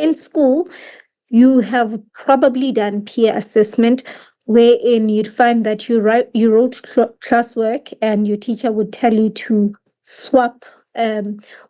In school, you have probably done peer assessment wherein you'd find that you wrote classwork and your teacher would tell you to swap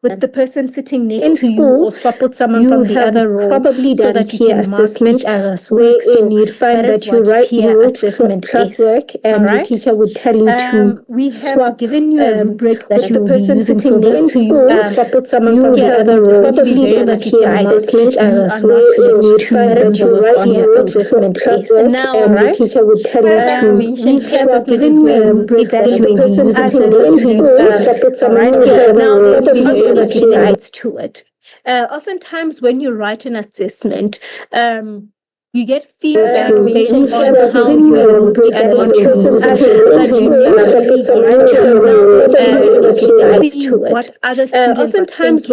with the person sitting next to you, or swap with someone from the other row, probably so done that you peer can mark assessment each other's work. wherein So you'd find that is that you what peer wrote assessment is. classwork and your Alright? teacher would tell you to We have swap given you a rubric that with you the will be person using. sitting So next this to you, swap with someone from the peer other assessment is row, going to be probably very done a much peer to mark assessment if you are not wherein able you'd to find do that the you work on your own. classwork Now, and your teacher would tell you as I to mentioned, peer swap assessment is where you evaluate the person other sitting next to students. you, swap with someone Alright? from the other Now, row, there's probably done a also peer sides to it. Oftentimes, when you write an assessment, you get feedback based on how you wrote and what you see what other students are thinking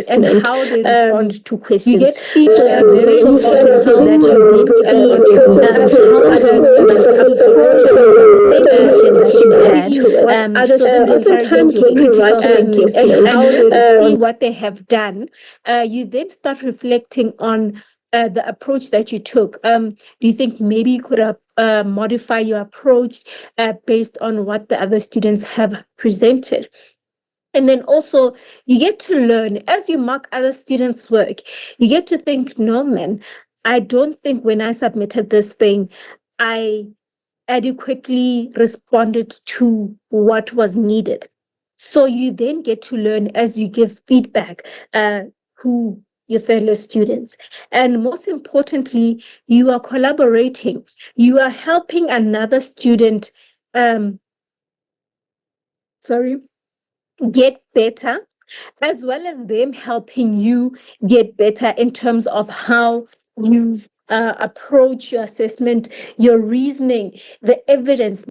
and how they respond to questions. You get feedback. So very important how that you then see how other students approach the same question that you had. So this encourages your critical thinking and how they see what they have done. You then start reflecting on the approach that you took. Do you think maybe you could modify your approach based on what the other students have presented? And then also, you get to learn as you mark other students' work. You get to think, no, man, I don't think when I submitted this thing, I adequately responded to what was needed. So you then get to learn as you give feedback to your fellow students. And most importantly, you are collaborating. You are helping another student, get better, as well as them helping you get better in terms of how you approach your assessment, your reasoning, the evidence.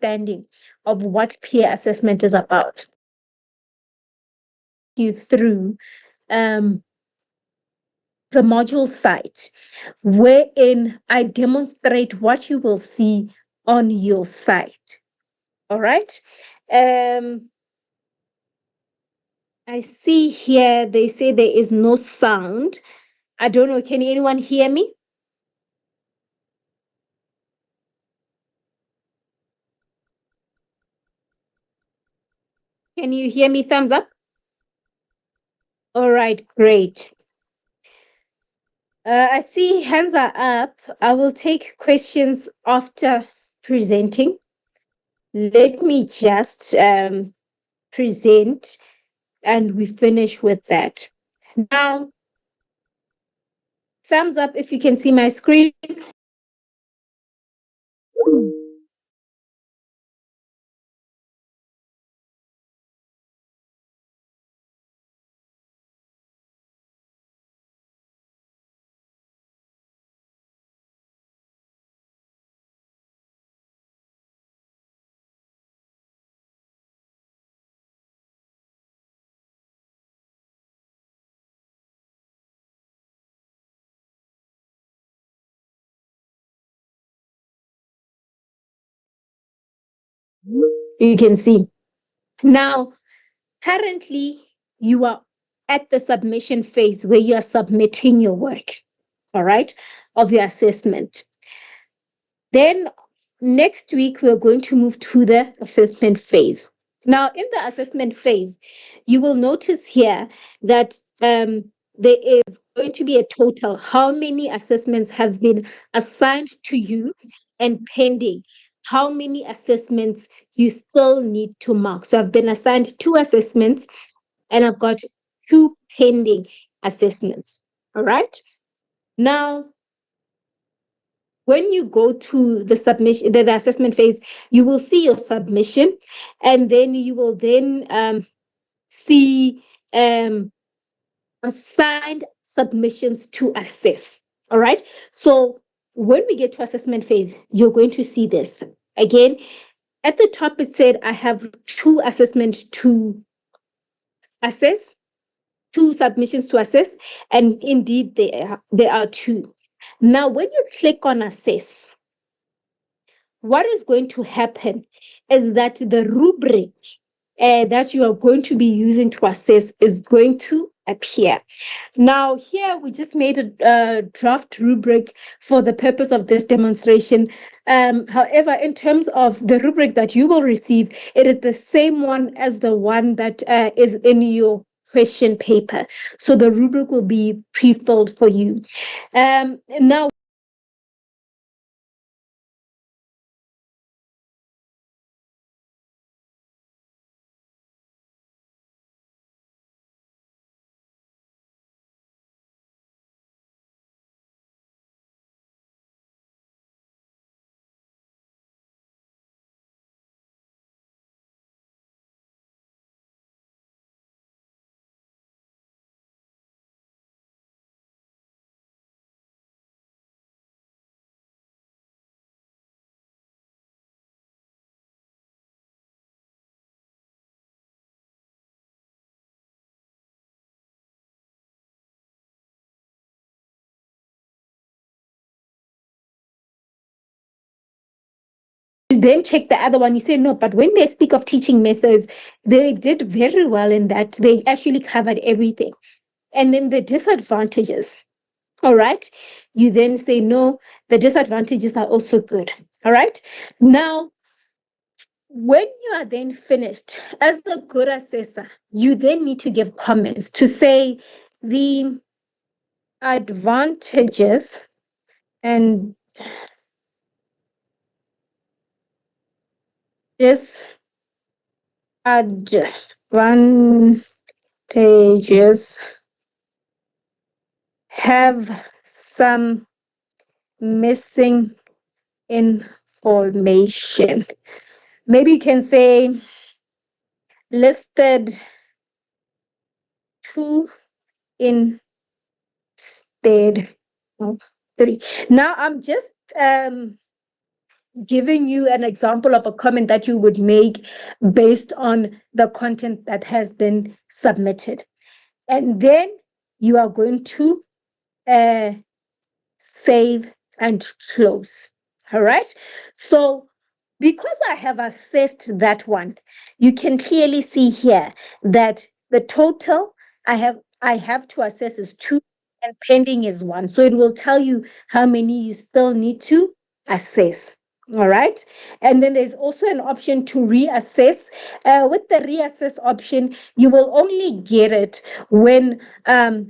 Understanding of what peer assessment is about. You through the module site, wherein I demonstrate what you will see on your site. All right. I see here they say there is no sound. I don't know. Can anyone hear me? Can you hear me? Thumbs up. All right, great. I see hands are up. I will take questions after presenting. Let me just present and we finish with that. Now, thumbs up if you can see my screen. You can see. Now, currently, you are at the submission phase where you are submitting your work, all right, of your assessment. Then next week, we're going to move to the assessment phase. Now, in the assessment phase, you will notice here that there is going to be a total. How many assessments have been assigned to you and pending? How many assessments you still need to mark? So I've been assigned 2 assessments and I've got 2 pending assessments. All right. Now, when you go to the submission, the assessment phase, you will see your submission, and then you will then see assigned submissions to assess. All right. So when we get to assessment phase, you're going to see this again. At the top, it said I have 2 assessments to assess, 2 submissions to assess, and indeed there are 2. Now, when you click on assess, what is going to happen is that the rubric that you are going to be using to assess is going to appear. Now, here we just made a draft rubric for the purpose of this demonstration. However, in terms of the rubric that you will receive, it is the same one as the one that is in your question paper. So the rubric will be pre-filled for you. Now, you then check the other one. You say, no, but when they speak of teaching methods, they did very well in that. They actually covered everything. And then the disadvantages. All right. You then say, no, the disadvantages are also good. All right. Now, when you are then finished, as a good assessor, you then need to give comments to say the advantages and disadvantages have some missing information. Maybe you can say listed 2 instead of 3. Now I'm just giving you an example of a comment that you would make based on the content that has been submitted. And then you are going to save and close. All right. So because I have assessed that one, you can clearly see here that the total I have to assess is 2 and pending is 1. So it will tell you how many you still need to assess. All right. And then there's also an option to reassess. With the reassess option, you will only get it when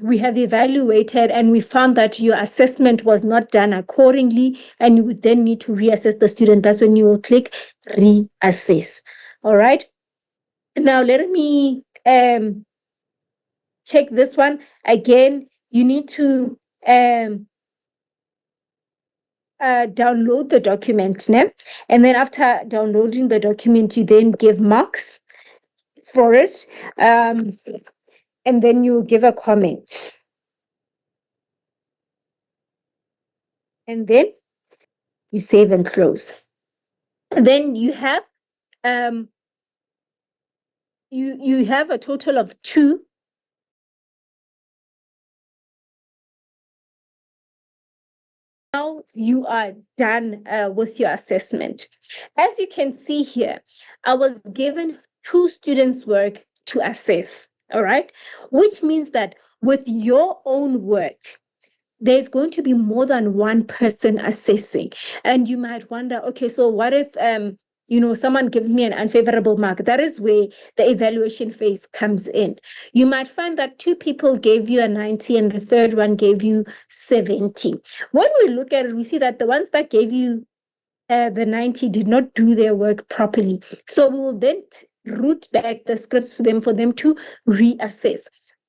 we have evaluated and we found that your assessment was not done accordingly, and you would then need to reassess the student. That's when you will click reassess. All right. Now, let me check this one. Again, you need to download the document, and then after downloading the document, you then give marks for it, and then you give a comment, and then you save and close. Then you have you have a total of 2. Now you are done with your assessment. As you can see here, I was given 2 students' work to assess, all right? Which means that with your own work, there's going to be more than one person assessing. And you might wonder, okay, so what if someone gives me an unfavorable mark? That is where the evaluation phase comes in. You might find that 2 people gave you a 90 and the third one gave you 70. When we look at it, we see that the ones that gave you the 90 did not do their work properly. So we will then route back the scripts to them for them to reassess.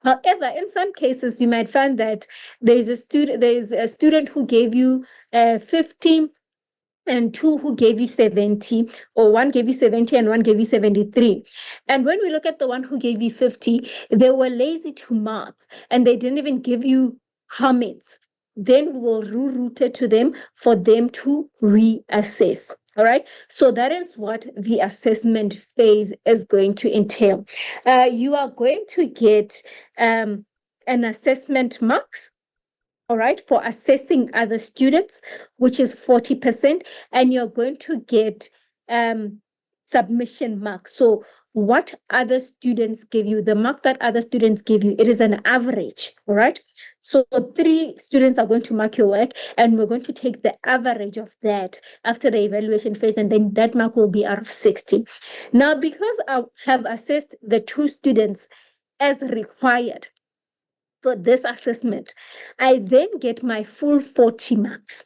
However, in some cases, you might find that there's a student who gave you 50 and two who gave you 70, or one gave you 70 and one gave you 73. And when we look at the one who gave you 50, they were lazy to mark and they didn't even give you comments. Then we will reroute it to them for them to reassess. All right. So that is what the assessment phase is going to entail. You are going to get an assessment marks, all right, for assessing other students, which is 40%, and you're going to get submission marks. So what other students give you, the mark that other students give you, it is an average, all right? So 3 students are going to mark your work, and we're going to take the average of that after the evaluation phase, and then that mark will be out of 60. Now, because I have assessed the 2 students as required for this assessment, I then get my full 40 marks.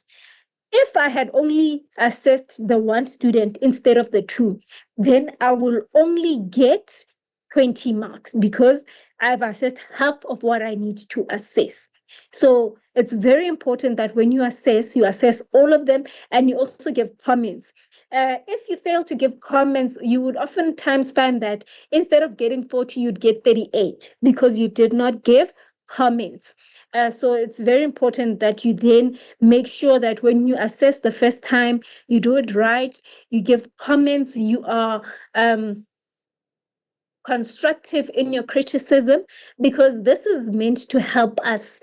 If I had only assessed the 1 student instead of the 2, then I will only get 20 marks because I've assessed half of what I need to assess. So it's very important that when you assess all of them, and you also give comments. If you fail to give comments, you would oftentimes find that instead of getting 40, you'd get 38 because you did not give comments. So it's very important that you then make sure that when you assess the first time, you do it right, you give comments, you are constructive in your criticism, because this is meant to help us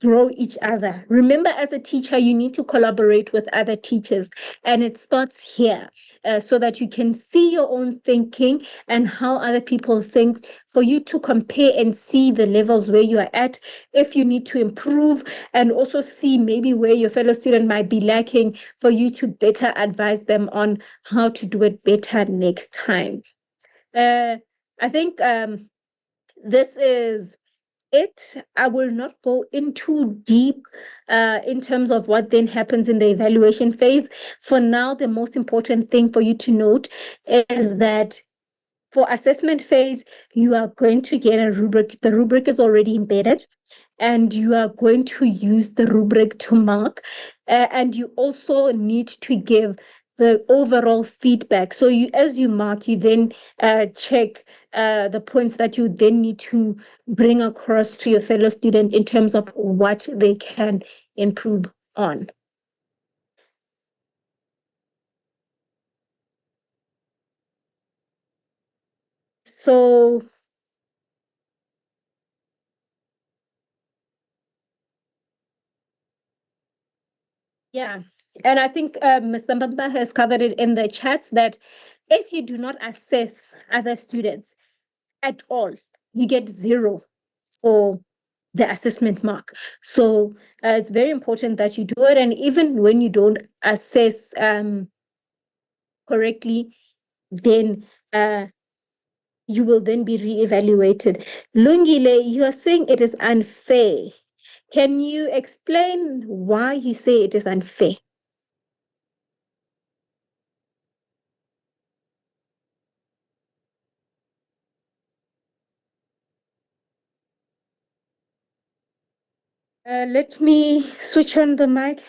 grow each other. Remember, as a teacher, you need to collaborate with other teachers, and it starts here, so that you can see your own thinking and how other people think, for you to compare and see the levels where you are at, if you need to improve, and also see maybe where your fellow student might be lacking, for you to better advise them on how to do it better next time. I think this is it. I will not go into deep in terms of what then happens in the evaluation phase. For now, the most important thing for you to note is that for assessment phase, you are going to get a rubric. The rubric is already embedded, and you are going to use the rubric to mark. And you also need to give the overall feedback. So as you mark, you then check the points that you then need to bring across to your fellow student in terms of what they can improve on. So yeah, and I think Mr. Mbamba has covered it in the chats that if you do not assess other students at all, you get 0 for the assessment mark. So it's very important that you do it, and even when you don't assess correctly, then you will then be re-evaluated. Lungile, you are saying it is unfair. Can you explain why you say it is unfair? Let me switch on the mic.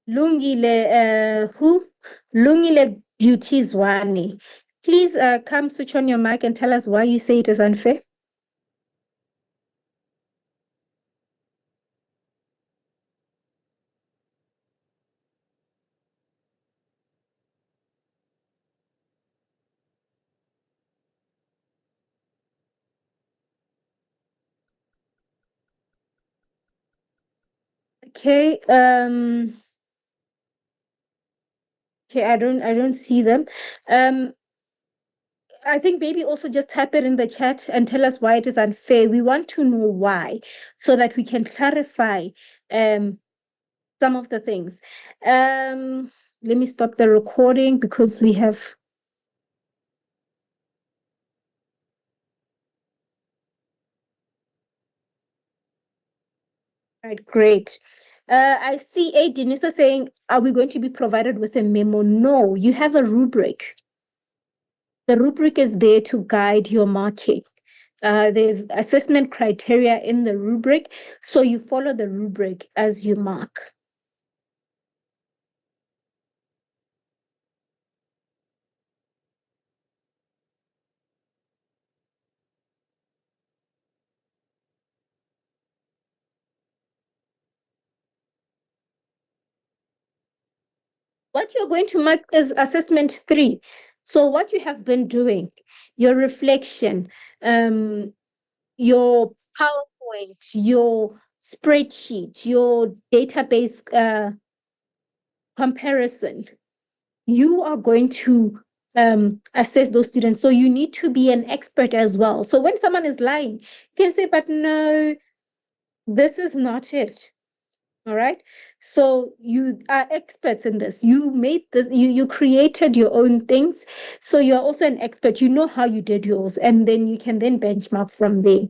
Lungile, who? Lungile Beauty Zwani. Please come switch on your mic and tell us why you say it is unfair. Okay. Okay, I don't see them. I think maybe also just type it in the chat and tell us why it is unfair. We want to know why, so that we can clarify some of the things. Let me stop the recording because we have. Right, great. I see A. Denisa saying, are we going to be provided with a memo? No, you have a rubric. The rubric is there to guide your marking. There's assessment criteria in the rubric, so you follow the rubric as you mark. What you're going to mark is assessment 3. So what you have been doing, your reflection, your PowerPoint, your spreadsheet, your database comparison, you are going to assess those students. So you need to be an expert as well. So when someone is lying, you can say, but no, this is not it. All right. So you are experts in this. You made this, you created your own things. So you're also an expert. You know how you did yours. And then you can then benchmark from there.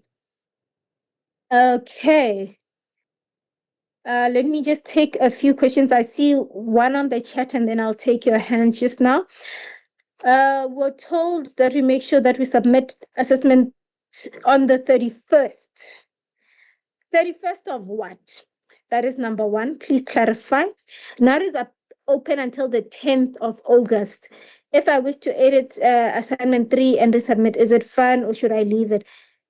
Okay. Let me just take a few questions. I see one on the chat and then I'll take your hand just now. We're told that we make sure that we submit assessment on the 31st. 31st of what? That is number one. Please clarify. Now it is open until the 10th of August. If I wish to edit assignment 3 and resubmit, is it fine or should I leave it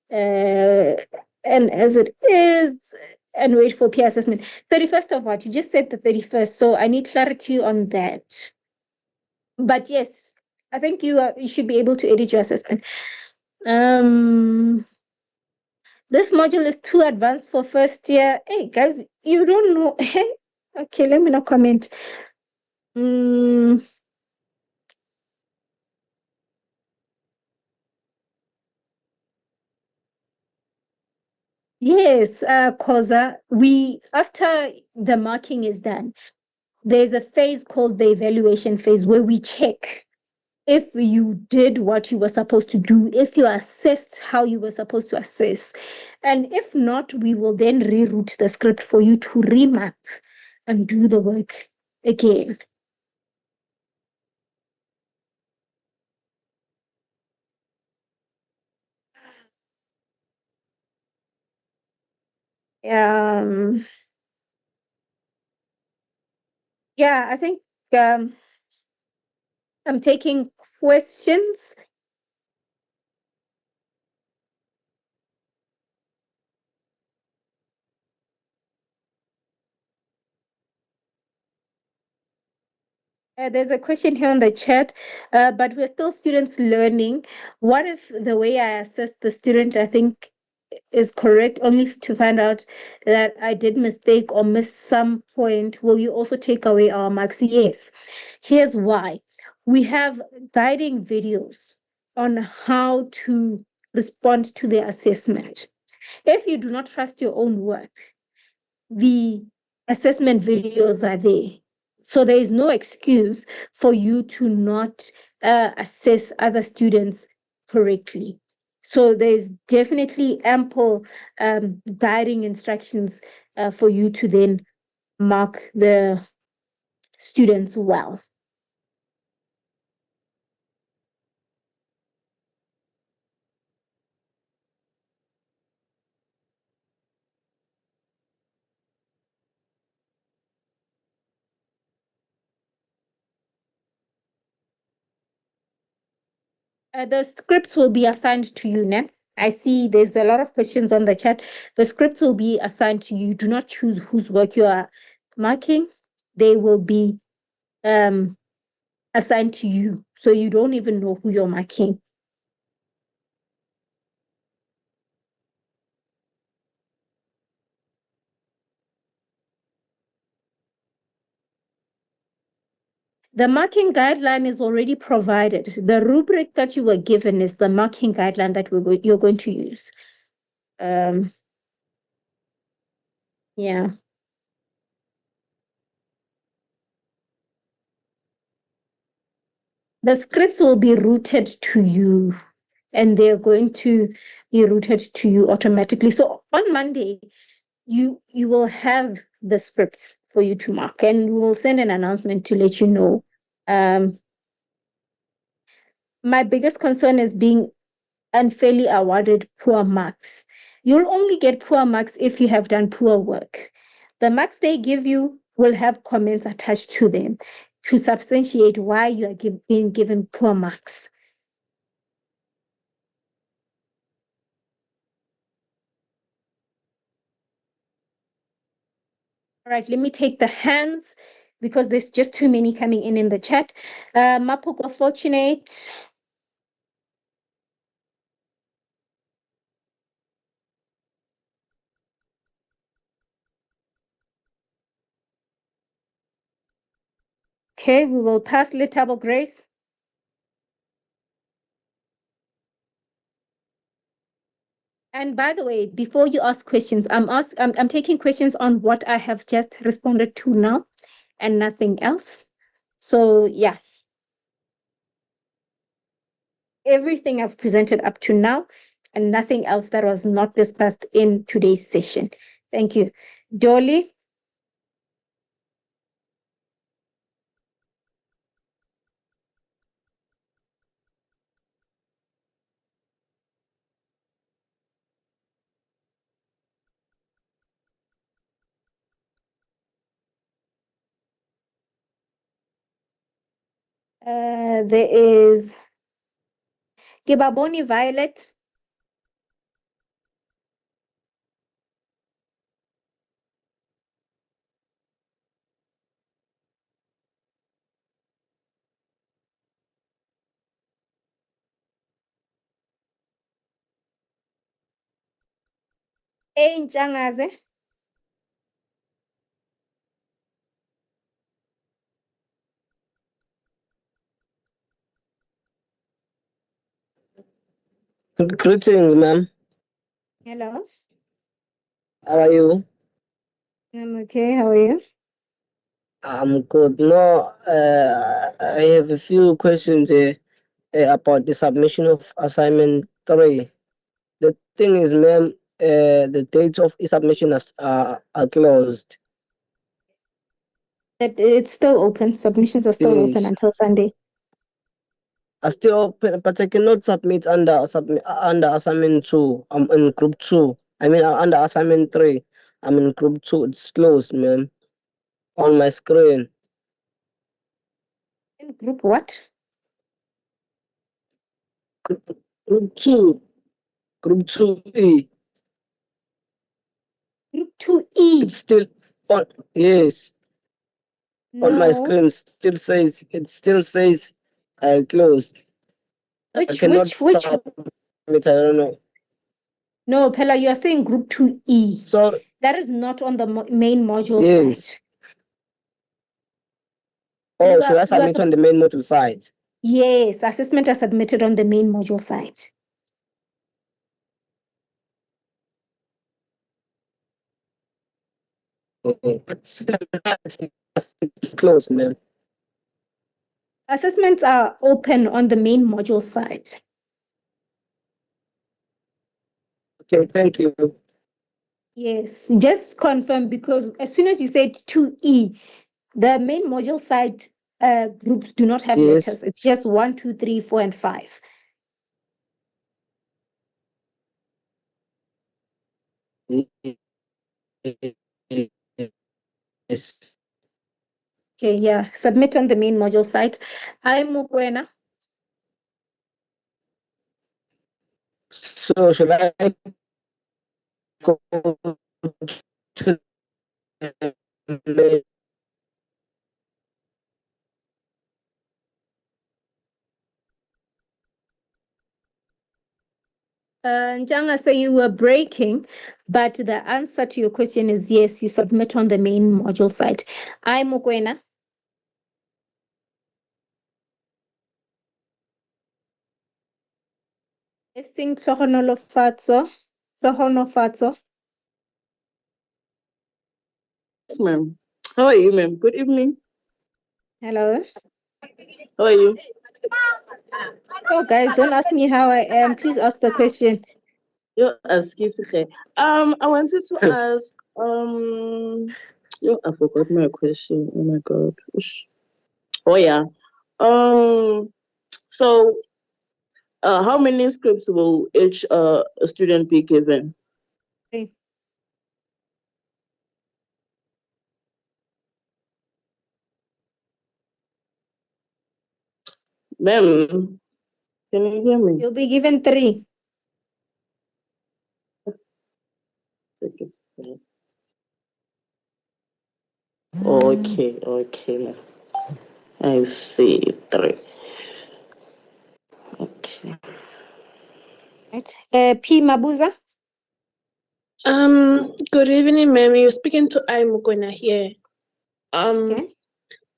and as it is and wait for peer assessment? 31st of what? You just said the 31st, so I need clarity on that. But yes, I think you should be able to edit your assessment. This module is too advanced for first year. Hey, guys, you don't know. Okay, let me not comment. Yes, Koza, after the marking is done, there's a phase called the evaluation phase where we check if you did what you were supposed to do, if you assessed how you were supposed to assess. And if not, we will then reroute the script for you to remap and do the work again. Yeah, I think I'm taking questions. There's a question here on the chat, but we're still students learning. What if the way I assess the student, I think, is correct, only to find out that I did mistake or miss some point? Will you also take away our marks? Yes. Here's why. We have guiding videos on how to respond to the assessment. If you do not trust your own work, the assessment videos are there. So there is no excuse for you to not assess other students correctly. So there's definitely ample guiding instructions for you to then mark the students well. The scripts will be assigned to you, Nan. I see there's a lot of questions on the chat. The scripts will be assigned to you. Do not choose whose work you are marking. They will be assigned to you. So you don't even know who you're marking. The marking guideline is already provided. The rubric that you were given is the marking guideline that you're going to use. Yeah. The scripts will be routed to you and they're going to be routed to you automatically. So on Monday, you will have the scripts for you to mark, and we will send an announcement to let you know. My biggest concern is being unfairly awarded poor marks. You'll only get poor marks if you have done poor work. The marks they give you will have comments attached to them to substantiate why you are being given poor marks. All right, let me take the hands because there's just too many coming in the chat. Mapoko Fortunate. Okay, we will pass Letabo Grace. And by the way, before you ask questions, I'm taking questions on what I have just responded to now and nothing else. So yeah, everything I've presented up to now and nothing else that was not discussed in today's session. Thank you. Dolly. There is Kibaboni Violet. Nchangaze. Greetings, ma'am. Hello. How are you? I'm okay. How are you? I'm good. No, I have a few questions about the submission of assignment 3. The thing is, ma'am, the dates of submission are closed. It's still open. Submissions are still open Yes. until Sunday. Are still open, but I cannot submit under assignment 2. I'm in group 2. I mean, under assignment 3. I'm in group 2. It's closed, ma'am. On my screen. In group what? Group 2. Group 2E. Group 2E. It's still on. Yes. No. On my screen it still says closed. I cannot stop it. I don't know. No, Pella, you are saying group 2E. So that is not on the main module yes. site. Oh, should I submit on the main module site? Yes, assessment are submitted on the main module site. It's closed, man. Assessments are open on the main module site. Okay, thank you. Yes, just confirm because as soon as you said 2E, the main module site groups do not have letters. It's just 1, 2, 3, 4, and 5. Yes. Okay, yeah. Submit on the main module site. I'm Mukwena. So should I go to the main? Njanga, say you were breaking, but the answer to your question is yes, you submit on the main module site. I'm Mukwena. Testing Tsohonolofatso. Yes, ma'am. How are you, ma'am? Good evening. Hello. How are you? Oh, guys, don't ask me how I am. Please ask the question. Yo, I wanted to ask, I forgot my question. Oh my God. Oh yeah. So How many scripts will each student be given? 3. Ma'am, can you hear me? You'll be given 3. Okay. I see 3. Okay. Right. P. Mabuza. Good evening, ma'am. You're speaking to Mukona here. Okay.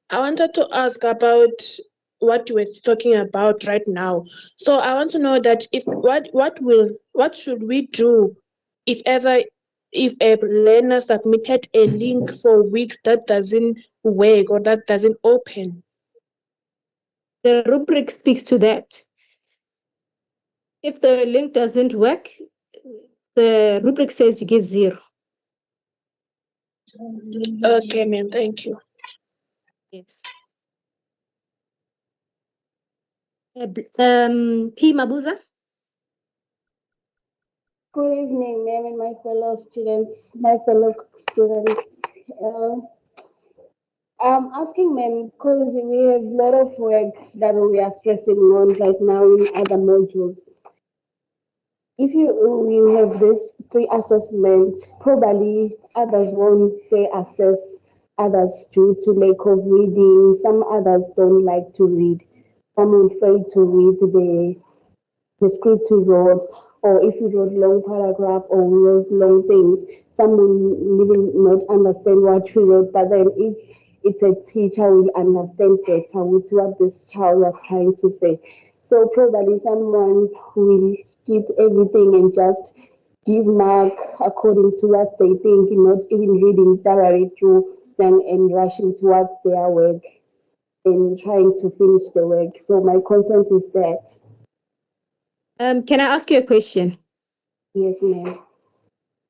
I wanted to ask about what you were talking about right now. So I want to know that what should we do if a learner submitted a link for weeks that doesn't work or that doesn't open? The rubric speaks to that. If the link doesn't work, the rubric says you give 0. Okay, ma'am. Thank you. Yes. P. Mabuza. Good evening, ma'am, and my fellow students. I'm asking, ma'am, because we have a lot of work that we are stressing on right now in other modules. If we have this pre-assessment, probably others won't say assess, others due to lack of reading. Some others don't like to read. Some will fail to read the script you wrote, or if you wrote long paragraph or wrote long things, some will even not understand what you wrote, but then if it's a teacher will understand better with what this child was trying to say. So probably someone will skip everything and just give mark according to what they think, not even reading thoroughly through then and rushing towards their work and trying to finish the work. So my consent is that. Can I ask you a question? Yes, ma'am.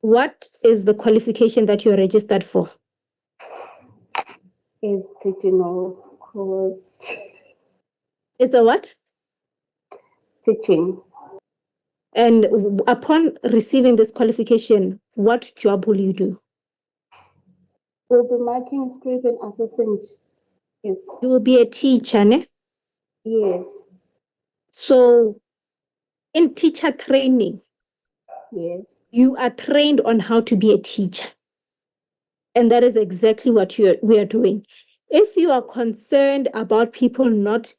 What is the qualification that you're registered for? Is teaching or course It's a what? teaching. And upon receiving this qualification, what job will you do? We'll be marking script and assessing. Yes. You will be a teacher, ne? Yes. So in teacher training, Yes. you are trained on how to be a teacher. And that is exactly what we are doing. If you are concerned about people not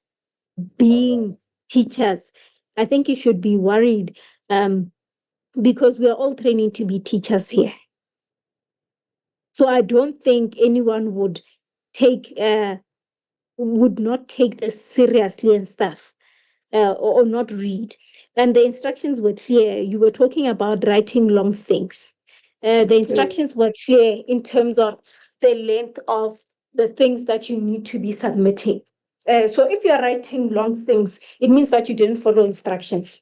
being teachers, I think you should be worried, because we are all training to be teachers here. So I don't think anyone would not take this seriously and stuff, or not read. And the instructions were clear. You were talking about writing long things. The instructions were clear in terms of the length of the things that you need to be submitting. So if you're writing long things, it means that you didn't follow instructions.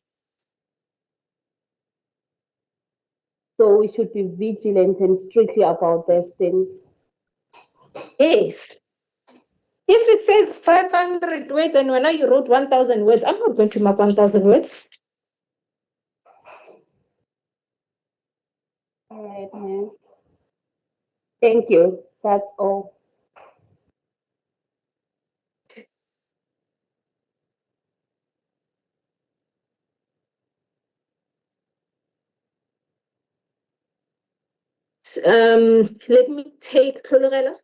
So we should be vigilant and strictly about these things. Yes. If it says 500 words and when you wrote 1,000 words, I'm not going to mark 1,000 words. All right, ma'am. Thank you. That's all. Let me take Tolorela.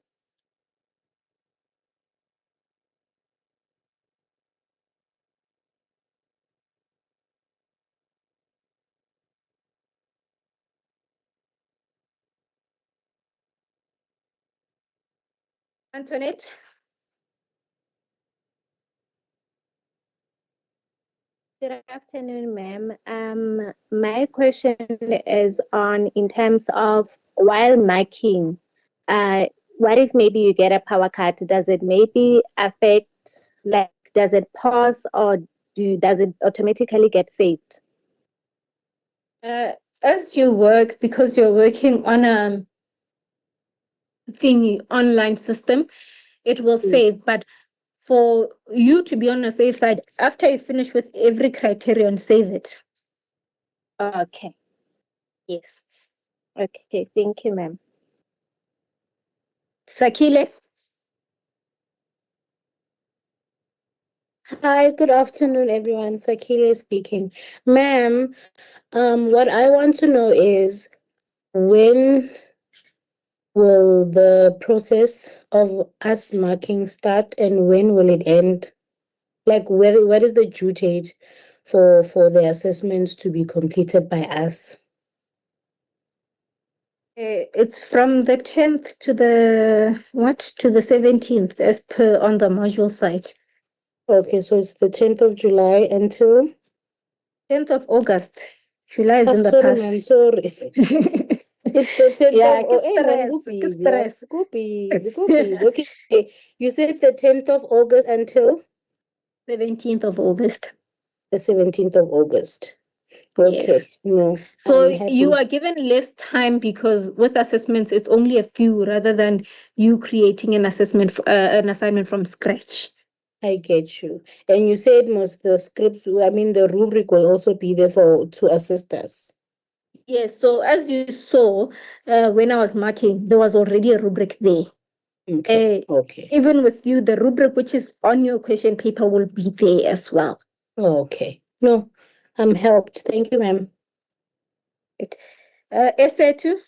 Antoinette. Good afternoon, ma'am. My question is on in terms of while marking, what if maybe you get a power cut? Does it maybe affect, like, does it pause or does it automatically get saved? As you work, because you're working on a online system, it will save. But for you to be on the safe side, after you finish with every criterion, save it. Okay. Yes. Okay. Thank you, ma'am. Sakile. Hi, good afternoon, everyone. Sakile speaking. Ma'am, what I want to know is when will the process of us marking start and when will it end? Like what is the due date for the assessments to be completed by us? It's from the 10th to the 17th, as per on the module site. Okay, so it's the 10th of July until 10th of August. July is in the sorry, past. ma'am, sorry. It's the 10th Yeah, of hey man, go busy. Yes, go busy, go busy. Okay, you said the 10th of August until 17th of August. the 17th of August. Okay, Yes. no, So I'm happy. you are given less time because with assessments, it's only a few rather than you creating an assignment from scratch. I get you. And you said most the scripts, the rubric will also be there to assist us. Yes. So as you saw, when I was marking, there was already a rubric there. Okay. Okay. Even with you, the rubric which is on your question paper will be there as well. Okay. No, I'm helped. Thank you, ma'am. Essay 2.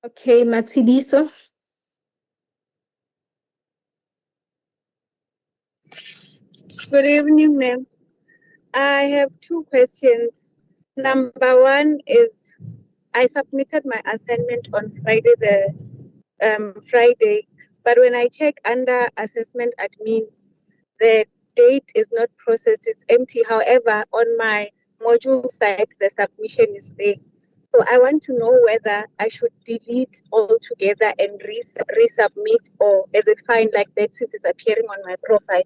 Okay, Matsibiso. Good evening, ma'am. I have two questions. Number one is I submitted my assignment on Friday, but when I check under assessment admin, the date is not processed, it's empty. However, on my module site, the submission is there. So I want to know whether I should delete altogether and resubmit, or is it fine like that since it's appearing on my profile?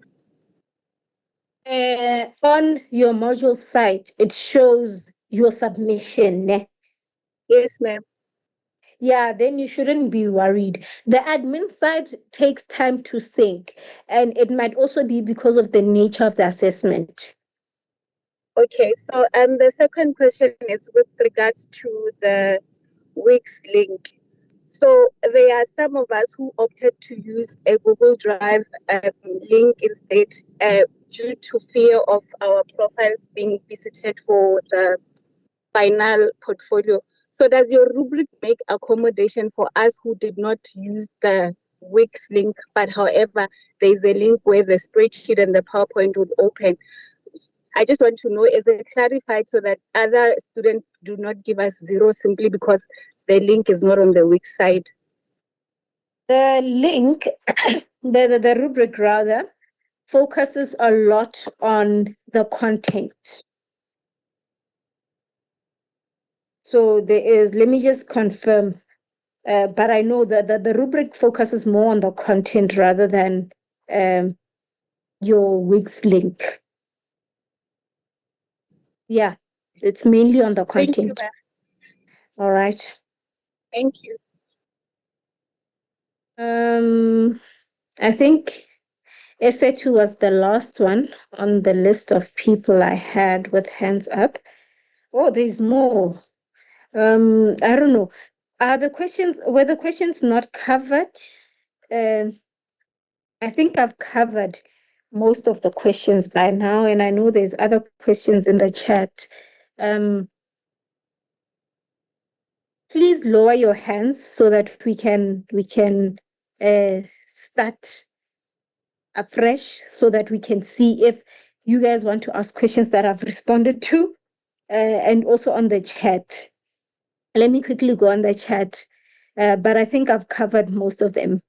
On your module site, it shows your submission. Yes, ma'am. Yeah, then you shouldn't be worried. The admin side takes time to sync, and it might also be because of the nature of the assessment. Okay, so the second question is with regards to the Wix link. So there are some of us who opted to use a Google Drive link instead due to fear of our profiles being visited for the final portfolio. So does your rubric make accommodation for us who did not use the Wix link, but however, there's a link where the spreadsheet and the PowerPoint would open? I just want to know, is it clarified so that other students do not give us zero simply because the link is not on the Wix side? The link, the rubric rather, focuses a lot on the content. So there is, let me just confirm, but I know that the rubric focuses more on the content rather than your Wix link. Yeah, it's mainly on the content. Thank you, all right. Thank you. I think SA2 was the last one on the list of people I had with hands up. Oh, there's more. I don't know. Were the questions not covered? I think I've covered most of the questions by now, and I know there's other questions in the chat. Please lower your hands so that we can start afresh, so that we can see if you guys want to ask questions that I've responded to, and also on the chat. Let me quickly go on the chat, but I think I've covered most of them.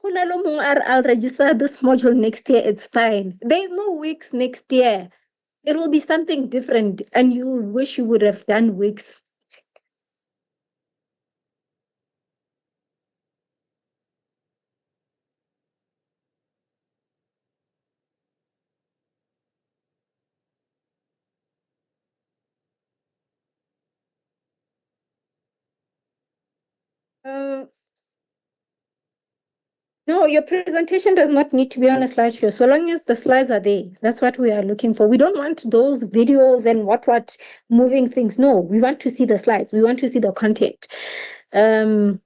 I'll register this module next year. It's fine. There's no weeks next year. It will be something different, and you wish you would have done weeks. No, your presentation does not need to be on a slideshow. So long as the slides are there, that's what we are looking for. We don't want those videos and what moving things. No, we want to see the slides. We want to see the content. Let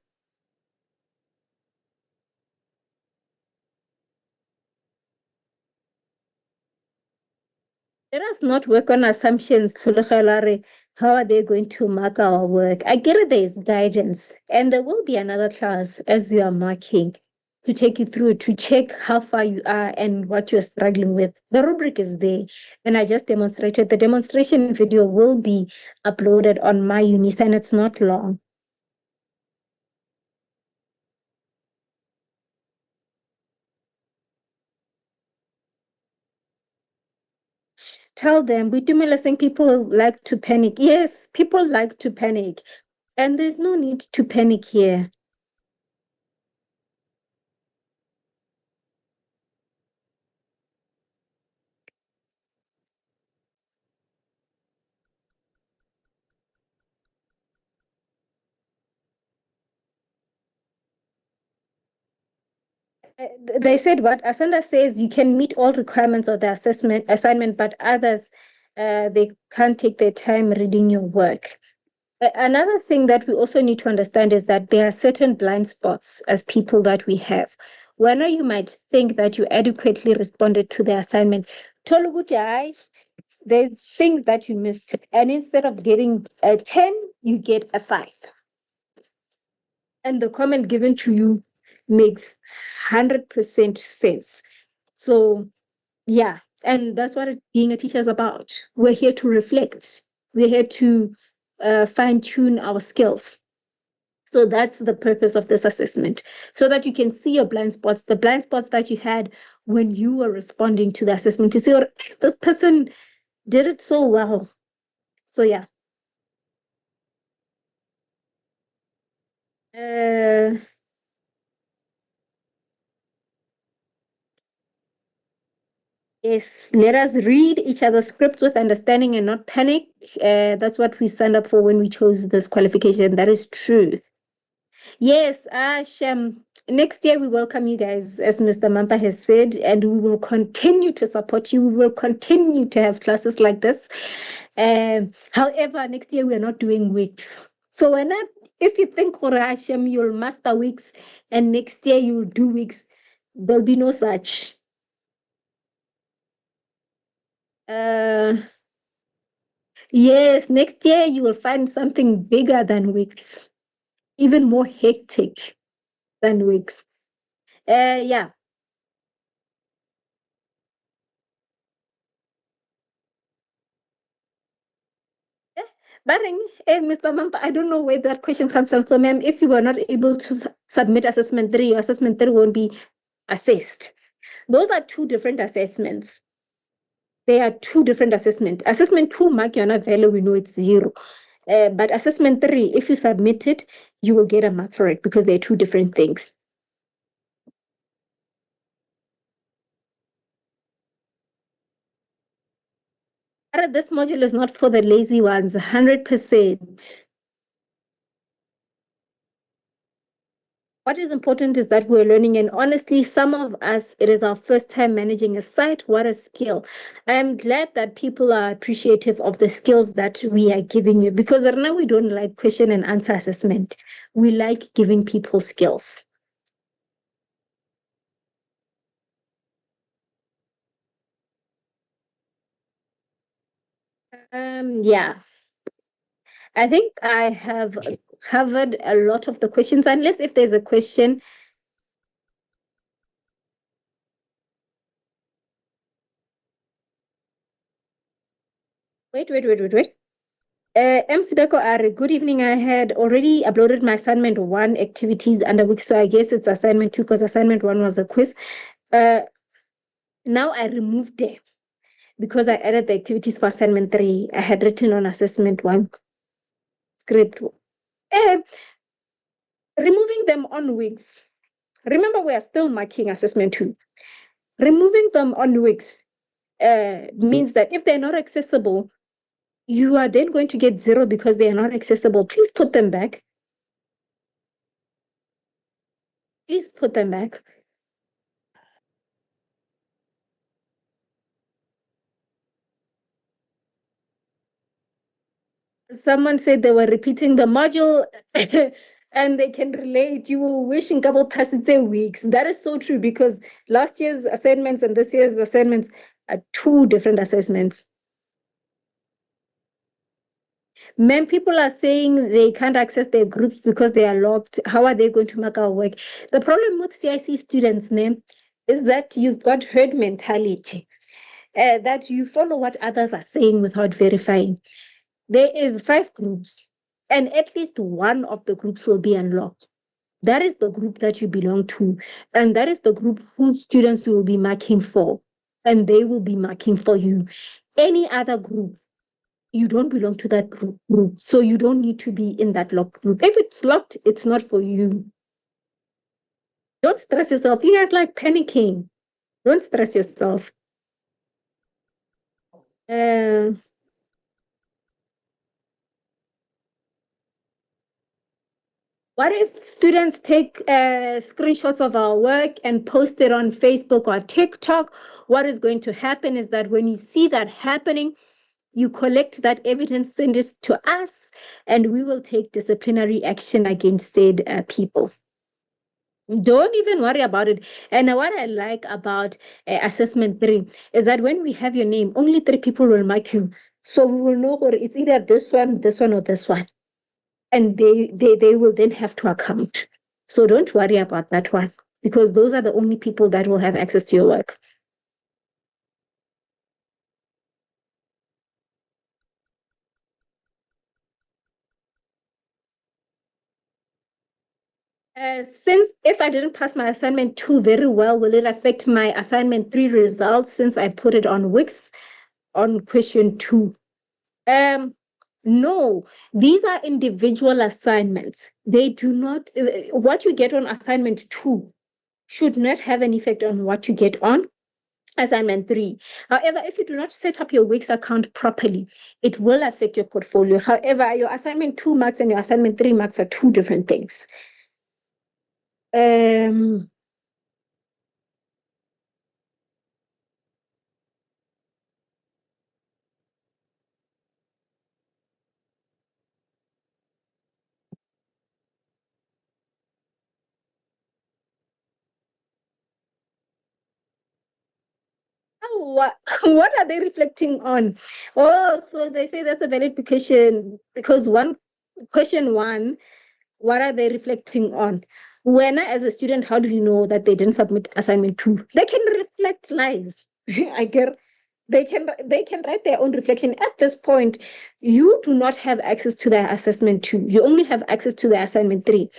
us not work on assumptions. How are they going to mark our work? I get it, there is guidance, and there will be another class as you are marking to take you through to check how far you are and what you're struggling with. The rubric is there, and I just demonstrated. The demonstration video will be uploaded on my Unis, and it's not long. Tell them we do listening. People like to panic. Yes, people like to panic, and there's no need to panic here. They said what Asanda says, you can meet all requirements of the assignment, but others they can't take their time reading your work. Another thing that we also need to understand is that there are certain blind spots as people that we have. When you might think that you adequately responded to the assignment, there's things that you missed, and instead of getting a 10, you get a 5. And the comment given to you makes 100% sense. So, yeah, and that's what being a teacher is about. We're here to reflect. We're here to fine tune our skills. So that's the purpose of this assessment, so that you can see your blind spots, the blind spots that you had when you were responding to the assessment, to see, oh, this person did it so well. So, yeah. Yes, let us read each other's scripts with understanding and not panic. That's what we signed up for when we chose this qualification. That is true. Yes, Ash, next year we welcome you guys, as Mr. Mampa has said, and we will continue to support you. We will continue to have classes like this. However, next year we are not doing weeks. So if you think, Hashem, you'll master weeks and next year you'll do weeks, there'll be no such. Yes, next year you will find something bigger than weeks, even more hectic than weeks. Yeah. But Mr. Mampa, I don't know where that question comes from. So, ma'am, if you were not able to submit assessment 3, your assessment 3 won't be assessed. Those are two different assessments. They are two different assessments. Assessment 2, mark your value, we know it's 0. But assessment 3, if you submit it, you will get a mark for it because they're two different things. This module is not for the lazy ones, 100%. What is important is that we're learning, and honestly, some of us, it is our first time managing a site. What a skill. I am glad that people are appreciative of the skills that we are giving you, because right now we don't like question and answer assessment. We like giving people skills. Yeah. I think I have covered a lot of the questions, unless if there's a question. Wait. MC Beko Are, good evening. I had already uploaded my assignment 1 activities under week, so I guess it's assignment 2 because assignment 1 was a quiz. Now I removed them because I added the activities for assignment 3. I had written on assessment 1 script. Removing them on weeks. Remember, we are still marking assessment 2. Removing them on weeks means that if they're not accessible, you are then going to get 0 because they are not accessible. Please put them back. Please put them back. Someone said they were repeating the module and they can relate. You will wish in couple passes weeks. That is so true because last year's assignments and this year's assignments are 2 different assessments. Many people are saying they can't access their groups because they are locked. How are they going to make our work? The problem with CIC students' name is that you've got herd mentality, that you follow what others are saying without verifying. There is 5 groups, and at least one of the groups will be unlocked. That is the group that you belong to, and that is the group whose students you will be marking for, and they will be marking for you. Any other group, you don't belong to that group, so you don't need to be in that locked group. If it's locked, it's not for you. Don't stress yourself. You guys like panicking. Don't stress yourself. What if students take screenshots of our work and post it on Facebook or TikTok? What is going to happen is that when you see that happening, you collect that evidence, send it to us, and we will take disciplinary action against said people. Don't even worry about it. And what I like about assessment 3 is that when we have your name, only 3 people will mark you. So we will know whether it's either this one, or this one. And they will then have to account. So don't worry about that one because those are the only people that will have access to your work. Since if I didn't pass my assignment 2 very well, will it affect my assignment 3 results since I put it on Wix on question 2? No, these are individual assignments. They do not, what you get on assignment 2 should not have an effect on what you get on assignment 3. However, if you do not set up your Wix account properly, it will affect your portfolio. However, your assignment 2 marks and your assignment 3 marks are 2 different things. What are they reflecting on? Oh, so they say that's a valid question because question 1, what are they reflecting on? When as a student, how do you know that they didn't submit assignment 2? They can reflect lies. I get they can write their own reflection. At this point, you do not have access to their assessment 2. You only have access to the assignment 3.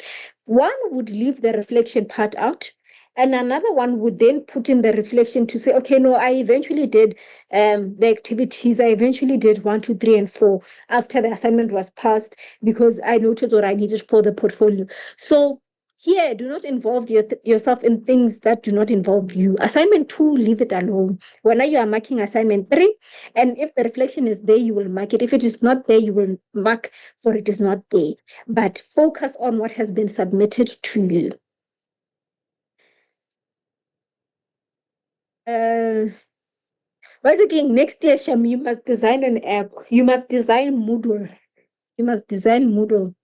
One would leave the reflection part out, and another one would then put in the reflection to say, okay, no, I eventually did the activities. I eventually did 1, 2, 3, and 4 after the assignment was passed because I noted what I needed for the portfolio. So here, do not involve yourself in things that do not involve you. Assignment 2, leave it alone. When you are marking assignment 3, and if the reflection is there, you will mark it. If it is not there, you will mark for it is not there. But focus on what has been submitted to you. Once again, next year, Sham, you must design an app. You must design Moodle. You must design Moodle.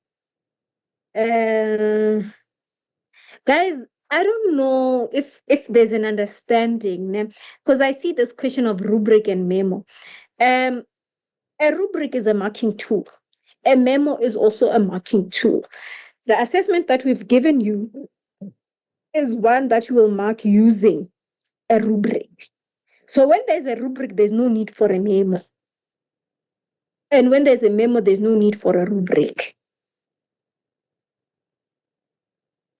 Guys, I don't know if there's an understanding, because I see this question of rubric and memo. A rubric is a marking tool. A memo is also a marking tool. The assessment that we've given you is one that you will mark using a rubric. So when there's a rubric, there's no need for a memo. And when there's a memo, there's no need for a rubric.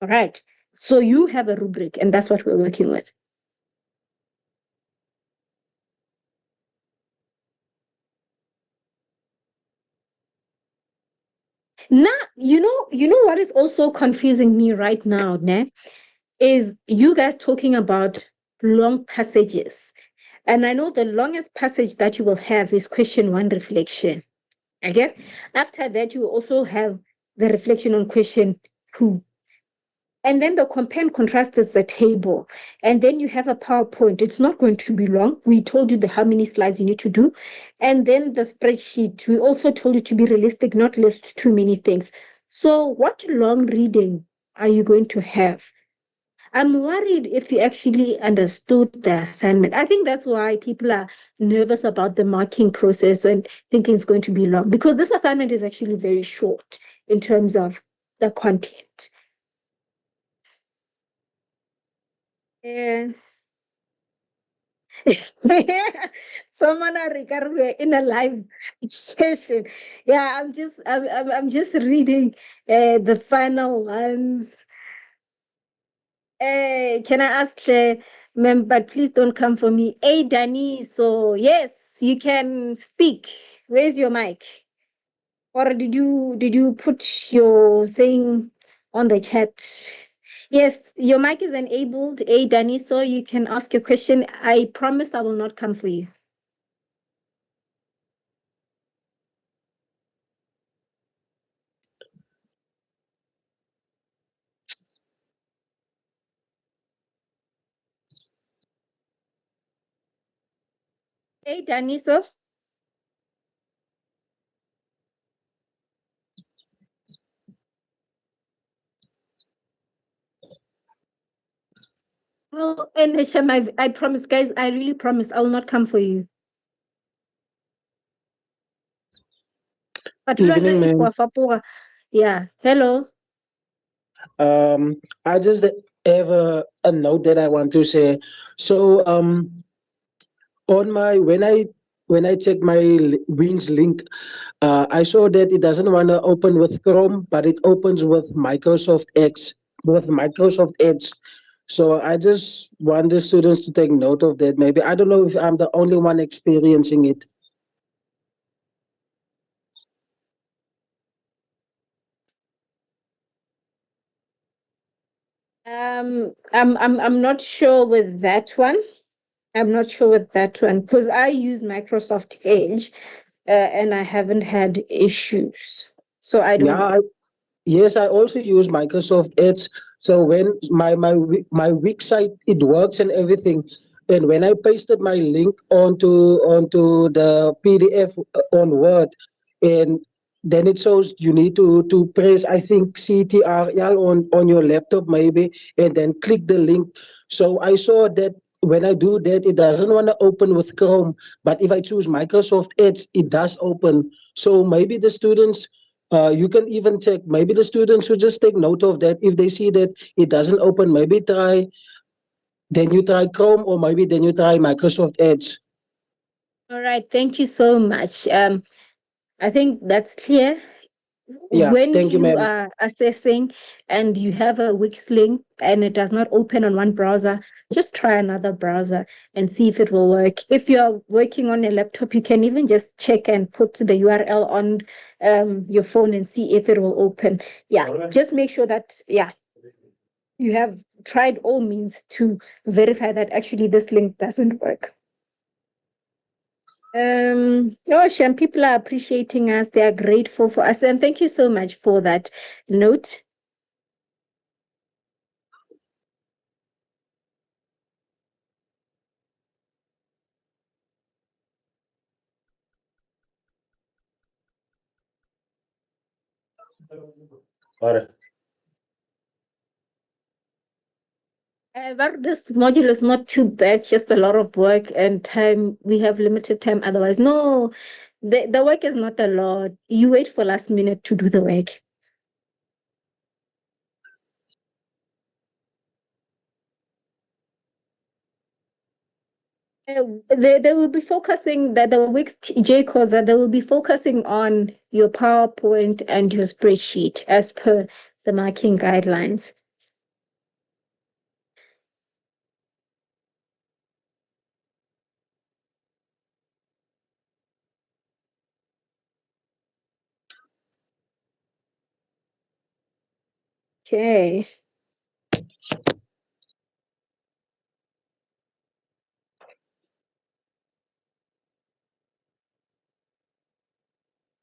All right. So you have a rubric, and that's what we're working with. Now, you know what is also confusing me right now, ne? Is you guys talking about long passages. And I know the longest passage that you will have is question 1 reflection. Okay. After that, you also have the reflection on question 2. And then the compare and contrast is the table. And then you have a PowerPoint. It's not going to be long. We told you how many slides you need to do. And then the spreadsheet. We also told you to be realistic, not list too many things. So what long reading are you going to have? I'm worried if you actually understood the assignment. I think that's why people are nervous about the marking process and thinking it's going to be long, because this assignment is actually very short in terms of the content. And someone we're in a live session. Yeah, I'm just reading the final ones. Can I ask, ma'am, but please don't come for me. Hey, Danny, so yes, you can speak. Where's your mic? Or did you put your thing on the chat? Yes, your mic is enabled. Hey, Danny, so you can ask your question. I promise I will not come for you. Hey, Danny, so. Oh, and Hisham, I promise, guys, I really promise I will not come for you. But Evening, ma'am. Yeah, hello. I just have a note that I want to say. So, on my when I check my Wings link, I saw that it doesn't want to open with Chrome, but it opens with Microsoft Edge. So I just want the students to take note of that. Maybe I don't know if I'm the only one experiencing it. I'm not sure with that one. I'm not sure with that one because I use Microsoft Edge, and I haven't had issues. So I don't know. Yes, I also use Microsoft Edge. So when my weak site it works and everything, and when I pasted my link onto the PDF on Word, and then it shows you need to press I think CTRL on your laptop maybe, and then click the link. So I saw that when I do that, it doesn't want to open with Chrome, but if I choose Microsoft Edge, it does open. So maybe the students you can even check. Maybe the students should just take note of that. If they see that it doesn't open, maybe then you try Chrome, or maybe then you try Microsoft Edge. All right, thank you so much. I think that's clear. Yeah, When thank you, you ma'am. are assessing and you have a Wix link and it does not open on one browser, just try another browser and see if it will work. If you're working on a laptop, you can even just check and put the URL on your phone and see if it will open. Yeah, just make sure that, yeah, you have tried all means to verify that actually this link doesn't work. Shem, people are appreciating us. They are grateful for us. And thank you so much for that note. But this module is not too bad, just a lot of work and time. We have limited time otherwise. No, the work is not a lot. You wait for last minute to do the work. They will be focusing that the week's J course they will be focusing on your PowerPoint and your spreadsheet as per the marking guidelines. Okay. I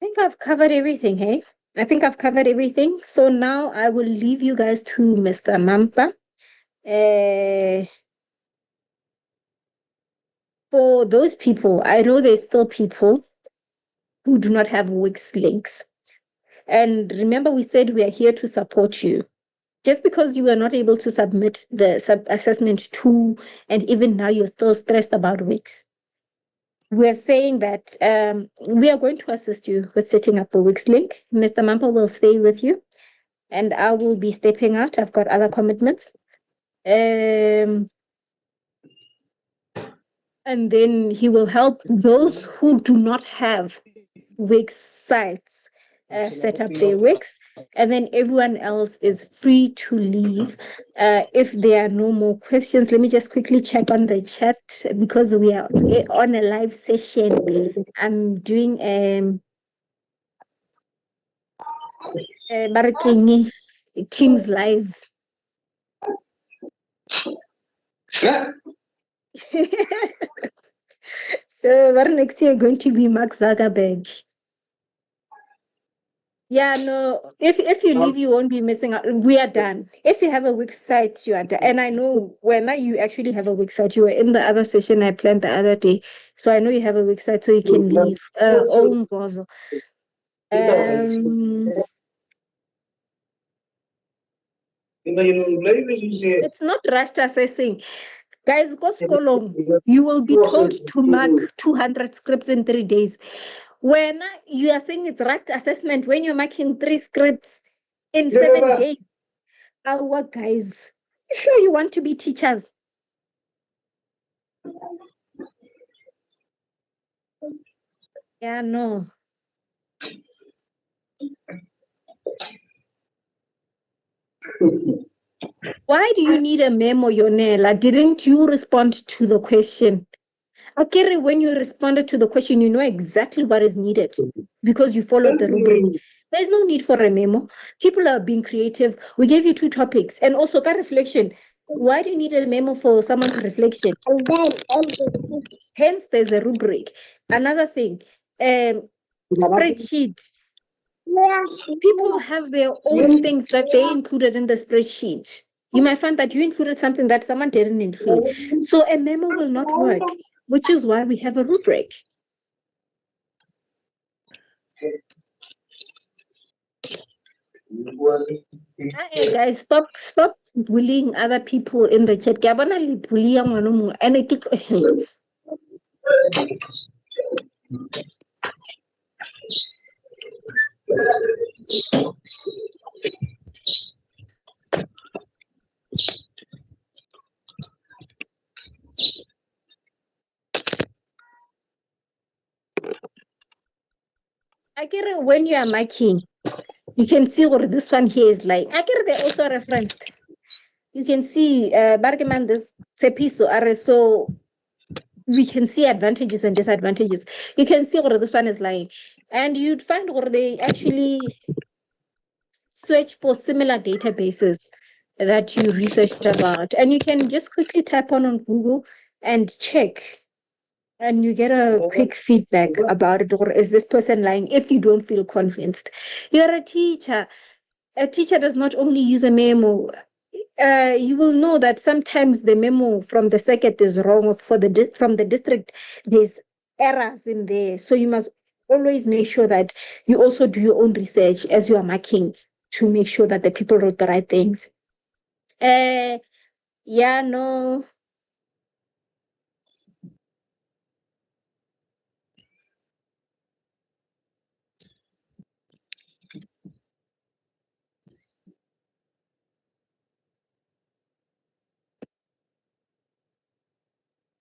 think I've covered everything, hey? I think I've covered everything. So now I will leave you guys to Mr. Mampa. For those people, I know there's still people who do not have Wix links. And remember, we said we are here to support you. Just because you were not able to submit the assessment 2, and even now you're still stressed about Wix, we're saying that we are going to assist you with setting up a Wix link. Mr. Mampa will stay with you, and I will be stepping out. I've got other commitments. And then he will help those who do not have Wix sites set up their Wix, and then everyone else is free to leave. If there are no more questions, let me just quickly check on the chat because we are on a live session. I'm doing Barakini Teams live. What next year going to be Mark Zuckerberg? Yeah, no. If you leave, you won't be missing out. We are done. If you have a Wix site, you are done. And I know when you actually have a Wix site, you were in the other session I planned the other day. So I know you have a Wix site, so you can leave. Own Gozo. It's not rushed assessing. Guys, go long. You will be told to mark 200 scripts in 3 days. When you are saying it's rushed assessment, when you're marking 3 scripts in 7 days, our guys, you sure you want to be teachers? Yeah, no. Why do you need a memo, Yonela? Didn't you respond to the question? Okay, when you responded to the question, you know exactly what is needed because you followed the rubric. There's no need for a memo. People are being creative. We gave you 2 topics and also got reflection. Why do you need a memo for someone's reflection? Hence, there's a rubric. Another thing, spreadsheet. People have their own things that they included in the spreadsheet. You might find that you included something that someone didn't include. So a memo will not work, which is why we have a rubric. Hey guys, stop bullying other people in the chat. When you are marking, you can see what this one here is like. They also referenced. You can see Bargeman this Tepiso are so we can see advantages and disadvantages. You can see what this one is like. And you'd find where they actually search for similar databases that you researched about. And you can just quickly type on Google and check. And you get a quick feedback about it, or is this person lying if you don't feel convinced. You're a teacher. A teacher does not only use a memo. You will know that sometimes the memo from the circuit is wrong, from the district, there's errors in there. So you must always make sure that you also do your own research as you are marking to make sure that the people wrote the right things. Yeah, no.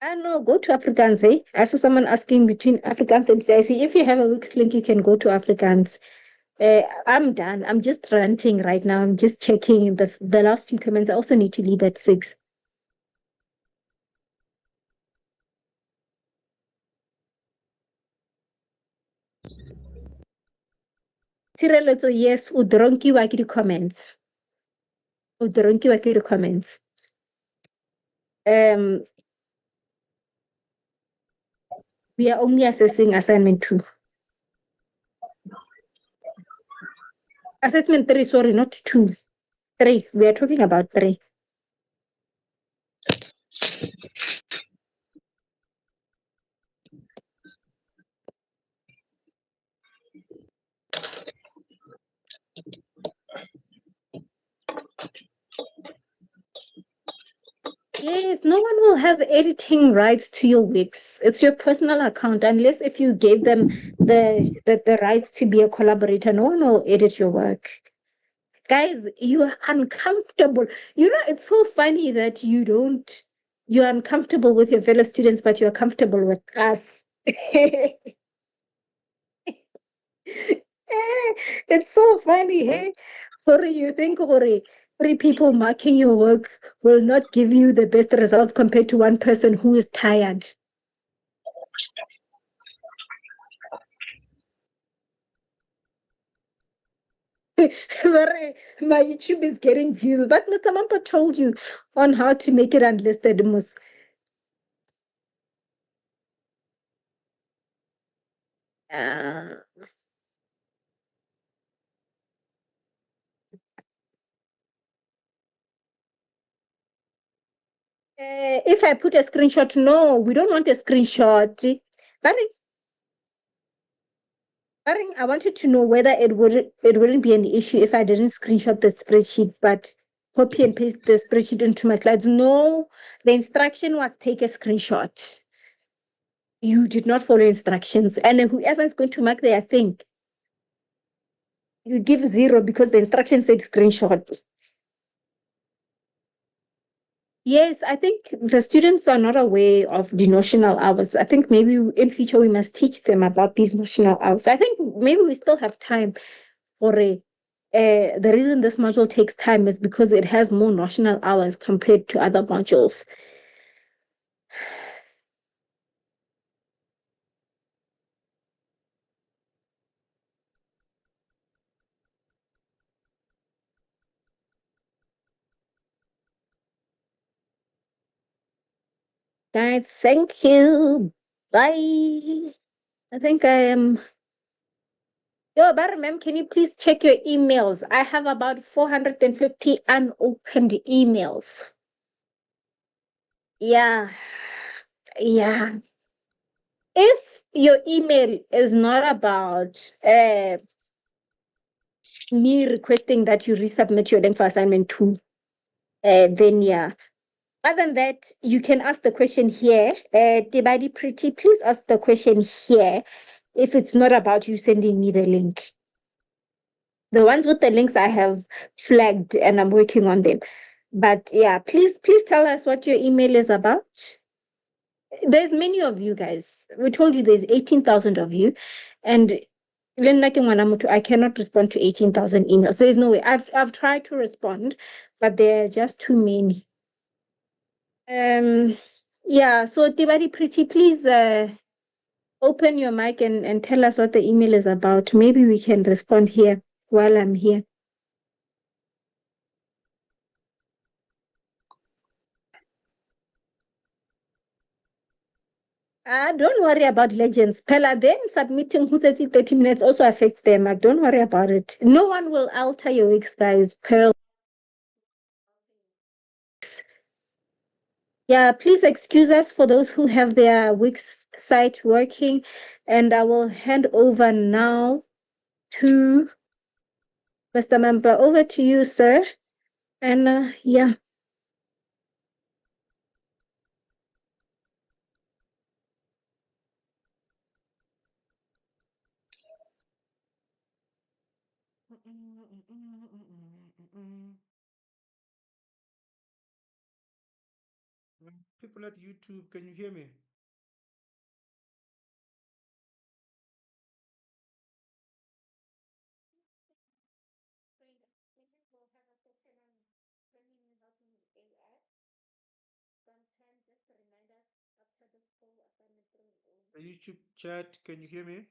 I know, go to Afrikaans, eh? I saw someone asking between Afrikaans and CIC. If you have a weak link, you can go to Afrikaans. I'm done. I'm just ranting right now. I'm just checking the last few comments. I also need to leave at 6. Tshireletso, yes, o dronkiwa ke di-comments. O dronkiwa ke di-comments. We are only assessing assignment 2. Assessment 3, sorry, not 2. 3. We are talking about 3. Yes, no one will have editing rights to your Wix. It's your personal account, unless if you gave them the rights to be a collaborator, no one will edit your work. Guys, you are uncomfortable. You know, it's so funny that you're uncomfortable with your fellow students, but you're comfortable with us. It's so funny, hey? Sorry, you think three people marking your work will not give you the best results compared to one person who is tired. My YouTube is getting views, but Mr. Mampa told you on how to make it unlisted. Uh, if I put a screenshot, no, we don't want a screenshot. Baring, I wanted to know whether it wouldn't be an issue if I didn't screenshot the spreadsheet, but copy and paste the spreadsheet into my slides. No, the instruction was take a screenshot. You did not follow instructions, and whoever is going to mark their thing, you give 0 because the instruction said screenshot. Yes, I think the students are not aware of the notional hours. I think maybe in future we must teach them about these notional hours. I think maybe we still have time for the reason this module takes time is because it has more notional hours compared to other modules. Guys, thank you. Bye. I think I am. Yo, but ma'am, can you please check your emails? I have about 450 unopened emails. Yeah. Yeah. If your email is not about me requesting that you resubmit your link for assignment 2, then yeah. Other than that, you can ask the question here. Debadi Pretty, please ask the question here if it's not about you sending me the link. The ones with the links I have flagged and I'm working on them. But yeah, please tell us what your email is about. There's many of you guys. We told you there's 18,000 of you. And I cannot respond to 18,000 emails. There's no way. I've tried to respond, but there are just too many. Yeah, so Tibari Pretty, please open your mic and tell us what the email is about. Maybe we can respond here while I'm here. Don't worry about legends. Pella, then submitting who's every 30 minutes also affects them. Don't worry about it. No one will alter your weeks, guys. Pearl. Yeah, please excuse us for those who have their Wix site working. And I will hand over now to Mr. Member. Over to you, sir. And yeah. People at YouTube, can you hear me? The YouTube chat, can you hear me?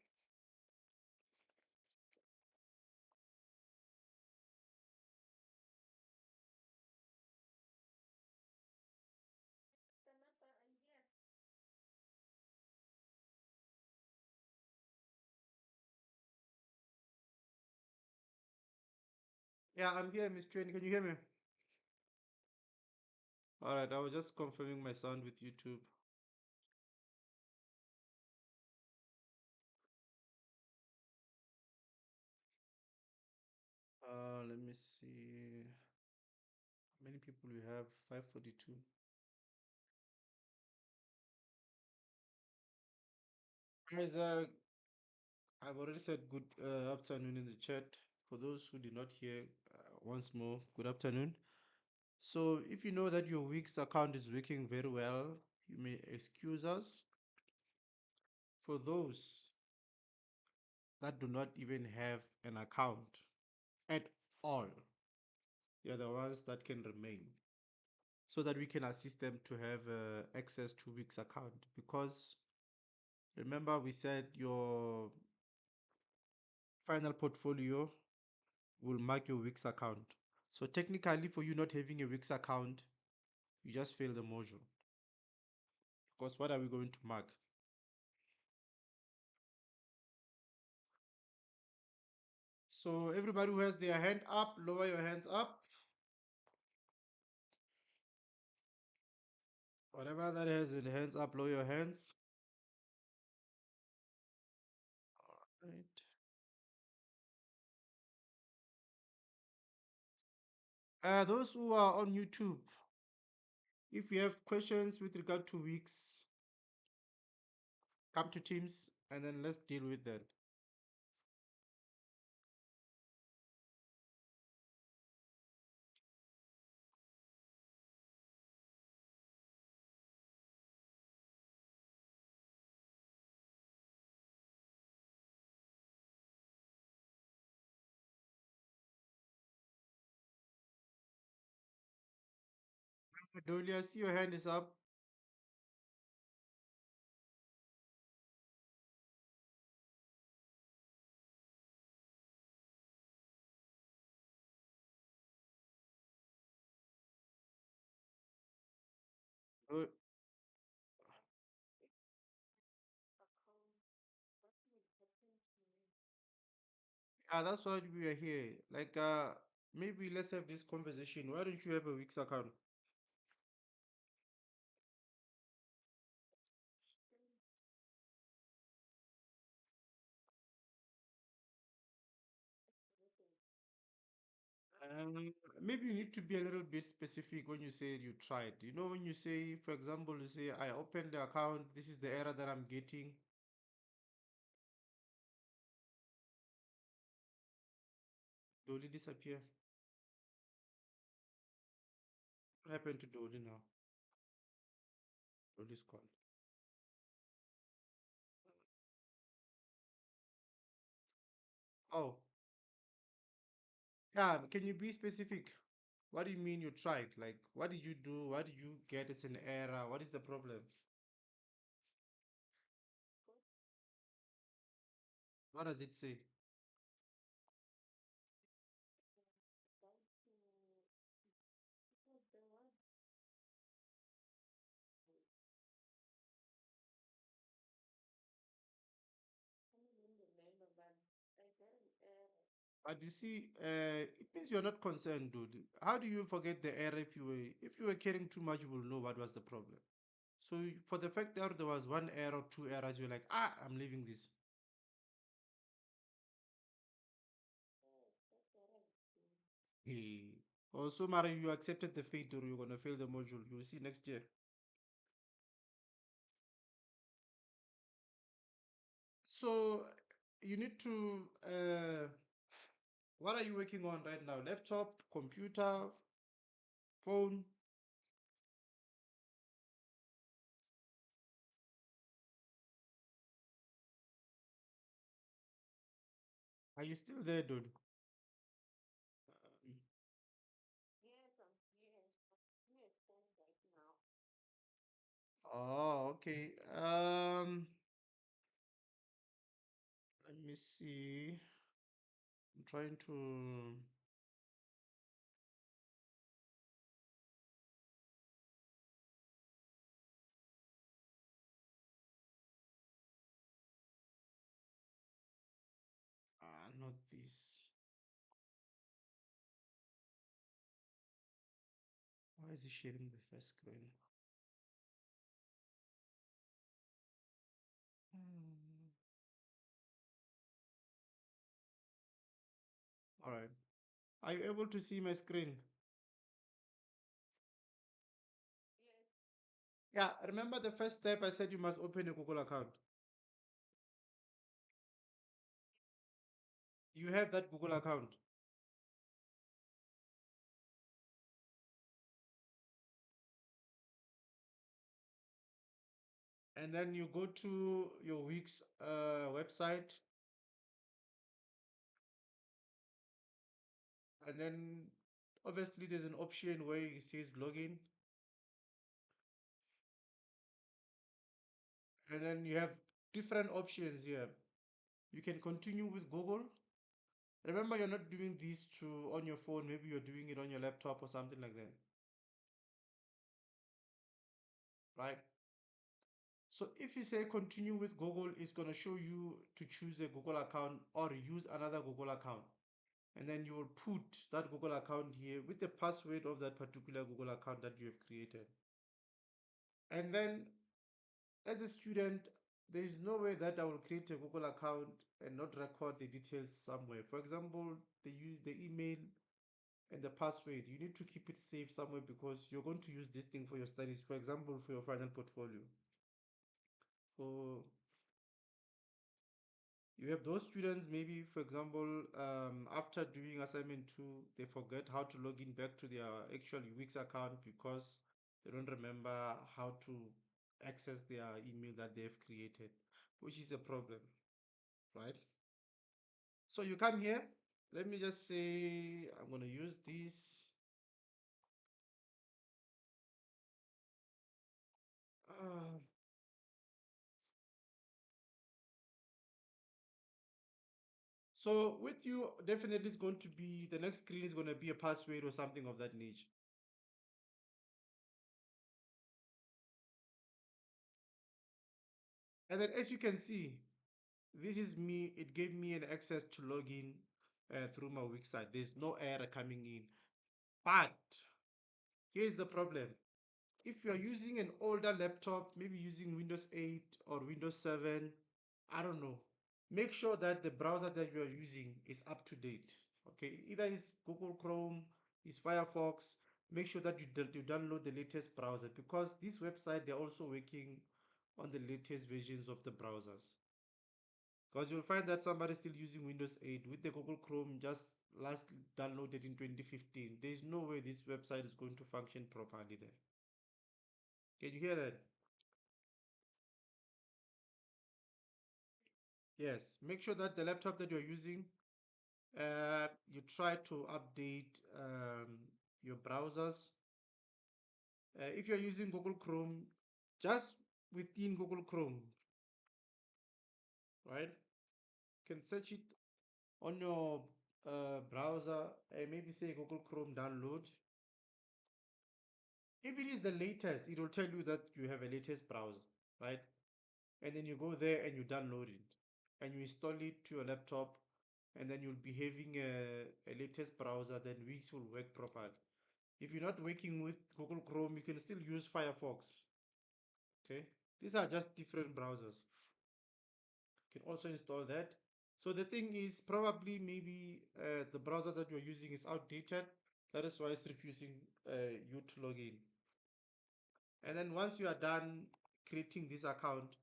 Yeah, I'm here, Miss Train. Can you hear me? All right, I was just confirming my sound with YouTube. Let me see. How many people we have? 542. Guys, I've already said good afternoon in the chat. For those who did not hear, once more, good afternoon. So if you know that your Wix account is working very well, you may excuse us. For those that do not even have an account at all, you're the ones that can remain so that we can assist them to have access to Wix account. Because remember, we said your final portfolio will mark your Wix account. So technically, for you not having a Wix account, you just fail the module. Because what are we going to mark? So everybody who has their hand up, lower your hands up. Whatever that has in hands up, lower your hands. All right. Those who are on YouTube, if you have questions with regard to Wix, come to Teams and then let's deal with that. Dolly, I see your hand is up. Good. That's why we are here. Like, maybe let's have this conversation. Why don't you have a Wix account? Maybe you need to be a little bit specific when you say you tried. You know, when you say, for example, you say, I opened the account, this is the error that I'm getting. Dolly disappear. What happened to Dolly now? Dolly's gone. Oh, yeah, can you be specific? What do you mean you tried? Like, what did you do? What did you get as an error? What is the problem? What does it say? But you see, it means you're not concerned, dude. How do you forget the error if you were caring too much, you will know what was the problem. So for the fact that there was one error, two errors, you're like, I'm leaving this. Hey. Also, Mara, you accepted the fate or you're gonna fail the module. You'll see next year. So you need to what are you working on right now? Laptop, computer, phone? Are you still there, dude? Oh, okay. Let me see. I'm trying to. Not this. Why is he sharing the first screen? All right. Are you able to see my screen? Yeah, remember the first step I said you must open a Google account. You have that Google account. And then you go to your Wix website. And then obviously there's an option where it says login. And then you have different options here. You can continue with Google. Remember, you're not doing these two on your phone. Maybe you're doing it on your laptop or something like that. Right? So if you say continue with Google, it's going to show you to choose a Google account or use another Google account. And then you will put that Google account here with the password of that particular Google account that you have created. And then as a student, there is no way that I will create a Google account and not record the details somewhere. For example, the email and the password. You need to keep it safe somewhere because you're going to use this thing for your studies. For example, for your final portfolio. So you have those students, maybe, for example, after doing assignment 2, they forget how to log in back to their actual Wix account because they don't remember how to access their email that they've created, which is a problem, right? So you come here. Let me just say I'm going to use this. So with you, definitely it's going to be, the next screen is going to be a password or something of that nature. And then as you can see, this is me. It gave me an access to log in through my website. There's no error coming in. But here's the problem. If you're using an older laptop, maybe using Windows 8 or Windows 7, I don't know, make sure that the browser that you are using is up to date. Okay, either it's Google Chrome, it's Firefox. Make sure that you download the latest browser because this website, they're also working on the latest versions of the browsers. Because you'll find that somebody's still using Windows 8 with the Google Chrome just last downloaded in 2015. There's no way this website is going to function properly there. Can you hear that? Yes, make sure that the laptop that you're using, you try to update your browsers. If you're using Google Chrome, just within Google Chrome, right? You can search it on your browser and maybe say Google Chrome download. If it is the latest, it will tell you that you have a latest browser, right? And then you go there and you download it and you install it to your laptop, and then you'll be having a latest browser, then Wix will work properly. If you're not working with Google Chrome, you can still use Firefox. Okay, these are just different browsers. You can also install that. So the thing is probably maybe the browser that you're using is outdated. That is why it's refusing you to log in. And then once you are done creating this account,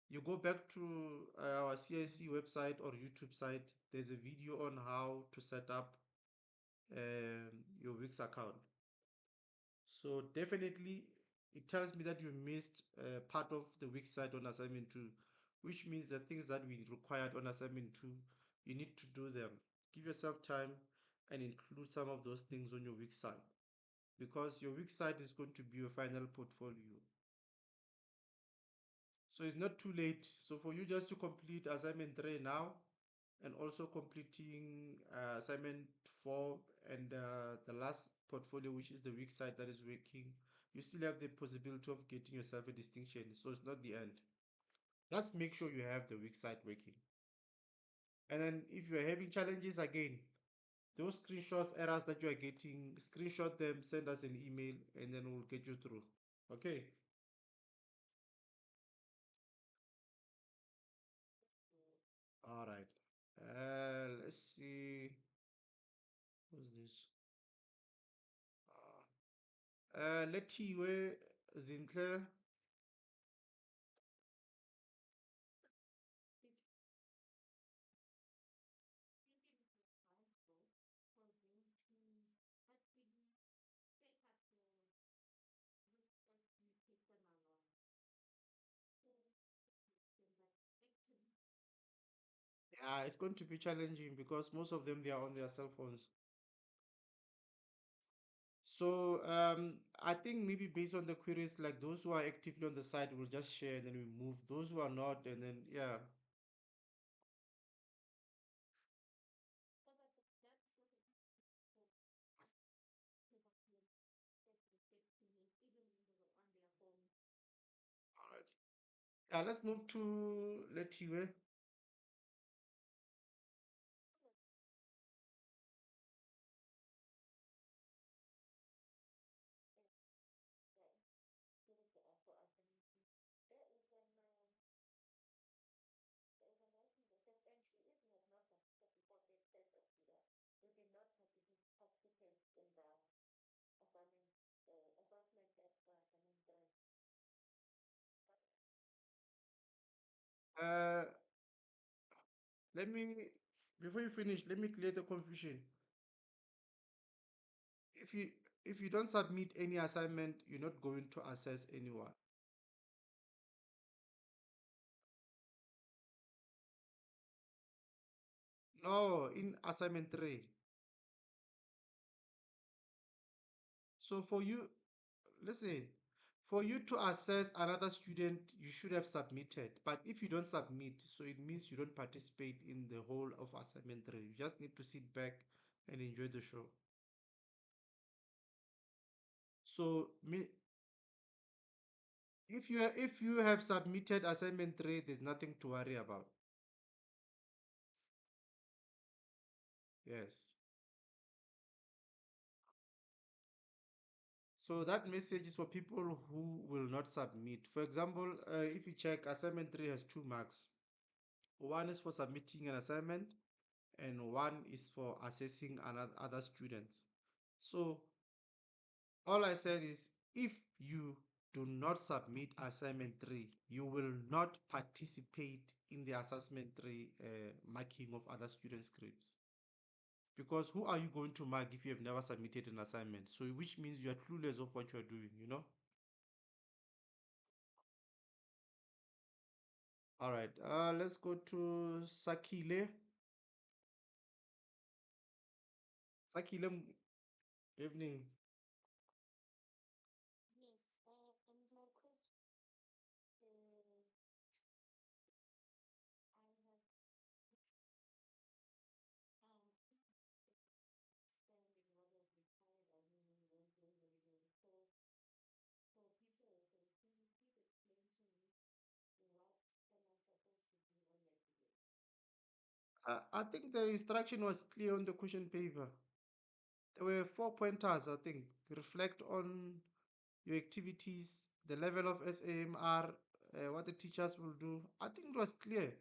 you go back to our CIC website or YouTube site. There's a video on how to set up your Wix account. So definitely it tells me that you missed part of the Wix site on assignment 2, which means the things that we required on assignment 2, you need to do them. Give yourself time and include some of those things on your week side, because your week side is going to be your final portfolio. So it's not too late. So for you just to complete assignment 3 now, and also completing assignment 4 and the last portfolio, which is the week side that is working, you still have the possibility of getting yourself a distinction. So it's not the end. Just make sure you have the week side working. And then if you are having challenges again, those screenshots, errors that you are getting, screenshot them, send us an email, and then we'll get you through. Okay. All right. Let's see. Who's this? Lethiwe Zinhle. Yeah, it's going to be challenging because most of them, they are on their cell phones. So I think maybe based on the queries, like those who are actively on the site will just share and then we move. Those who are not, and then yeah. All right. Yeah, let's move to Lethiwe. Uh, let me, before you finish, let me clear the confusion. If you if you don't submit any assignment, you're not going to assess anyone. No, in assignment 3. So for you, listen, for you to assess another student, you should have submitted. But if you don't submit, so it means you don't participate in the whole of assignment 3. You just need to sit back and enjoy the show. So if you have submitted assignment 3, there's nothing to worry about. Yes. So that message is for people who will not submit. For example, if you check, assignment 3 has 2 marks. One is for submitting an assignment, and one is for assessing other students. So all I said is, if you do not submit assignment 3, you will not participate in the assessment 3 marking of other students' scripts. Because who are you going to mark if you have never submitted an assignment? So which means you are clueless of what you are doing, you know? All right, let's go to Sakile. Sakile, evening. I think the instruction was clear on the question paper. There were 4 pointers, I think. Reflect on your activities, the level of SAMR, what the teachers will do. I think it was clear.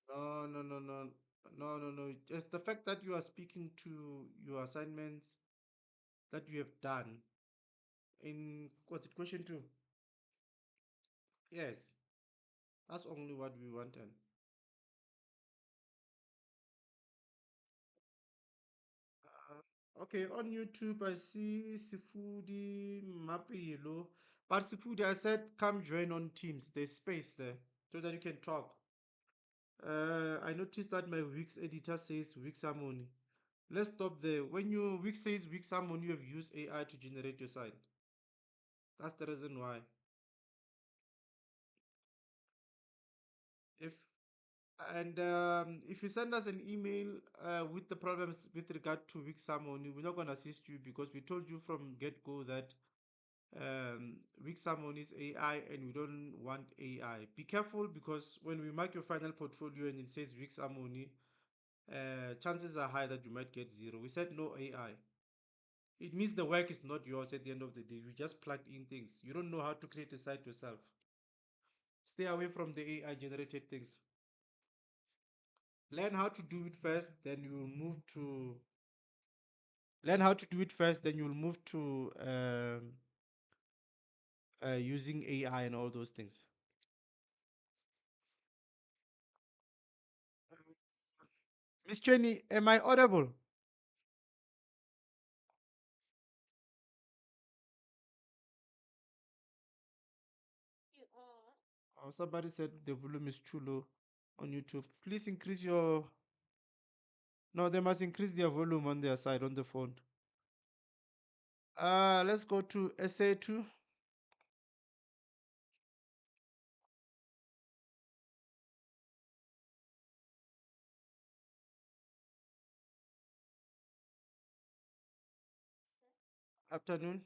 No, no, no, no, no, no, no. Just the fact that you are speaking to your assignments that you have done in, what's it, question 2? Yes. That's only what we wanted. Okay, on YouTube, I see Sifudi Mapilo. But Sifudi, I said, come join on Teams. There's space there so that you can talk. I noticed that my Wix editor says Wix Harmony. Let's stop there. When your Wix says Wix Harmony, you have used AI to generate your site. That's the reason why. If you send us an email with the problems with regard to Wix Harmony, we're not going to assist you because we told you from get-go that Wix Harmony is AI and we don't want AI. Be careful because when we mark your final portfolio and it says Wix Harmony, chances are high that you might get 0. We said no AI. It means the work is not yours at the end of the day. You just plugged in things. You don't know how to create a site yourself. Stay away from the AI generated things. Learn how to do it first, then you will move to using AI and all those things. Miss Jenny, am I audible? Oh, somebody said the volume is too low on YouTube. Please increase your. No, they must increase their volume on their side on the phone. Let's go to SA2. Afternoon.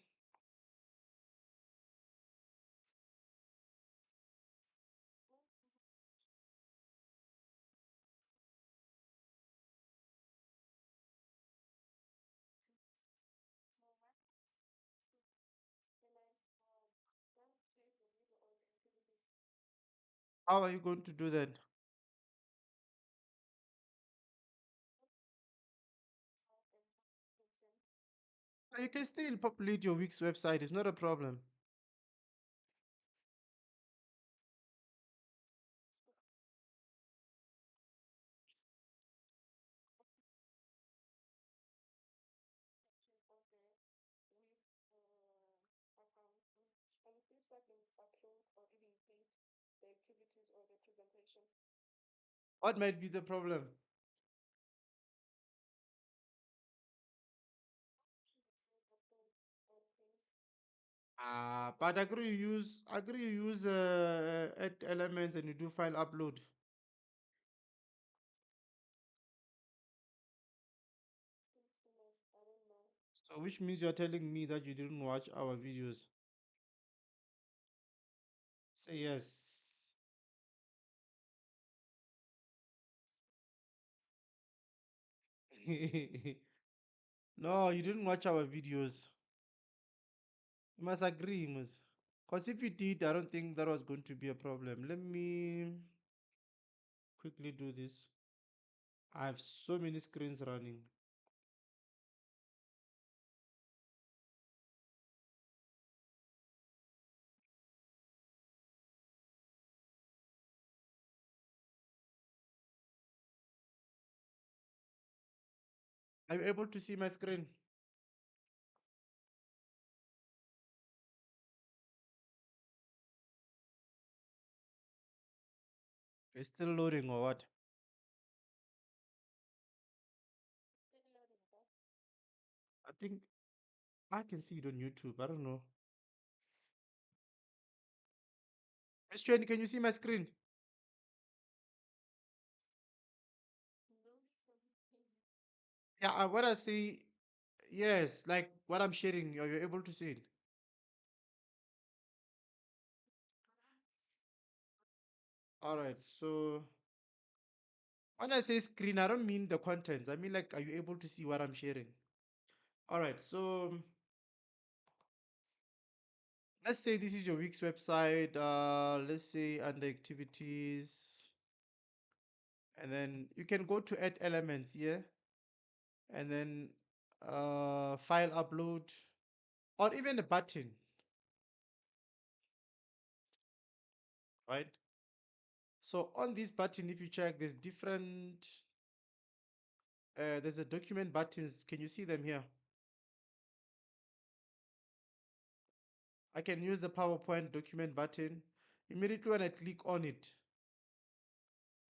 How are you going to do that? You can still populate your Wix website. It's not a problem. What might be the problem? But agree you use add elements and you do file upload. So which means you're telling me that you didn't watch our videos. Say yes. No, you didn't watch our videos. You must agree, Mus. Because if you did, I don't think that was going to be a problem. Let me quickly do this. I have so many screens running. Are you able to see my screen? It's still loading or what? I think I can see it on YouTube. I don't know. Miss Chen, can you see my screen? Yeah, what I see, yes, like what I'm sharing, are you able to see it? All right, so when I say screen, I don't mean the contents. I mean, like, are you able to see what I'm sharing? All right, so let's say this is your Wix website. Let's say under activities, and then you can go to add elements here, and then file upload, or even a button, right? So on this button, if you check, there's different, there's a document buttons. Can you see them here? I can use the PowerPoint document button. Immediately when I click on it,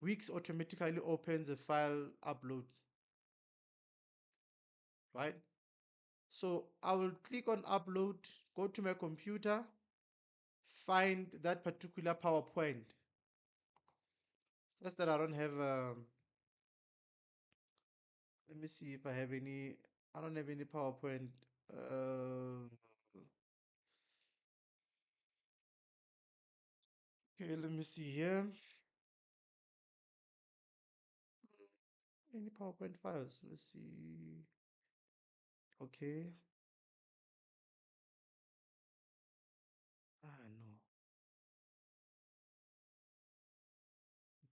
Wix automatically opens a file upload, right? So I will click on upload, go to my computer, find that particular PowerPoint. Just that I don't have, let me see if I have any, I don't have any PowerPoint. Okay, let me see here. Any PowerPoint files? Let's see. Okay. No.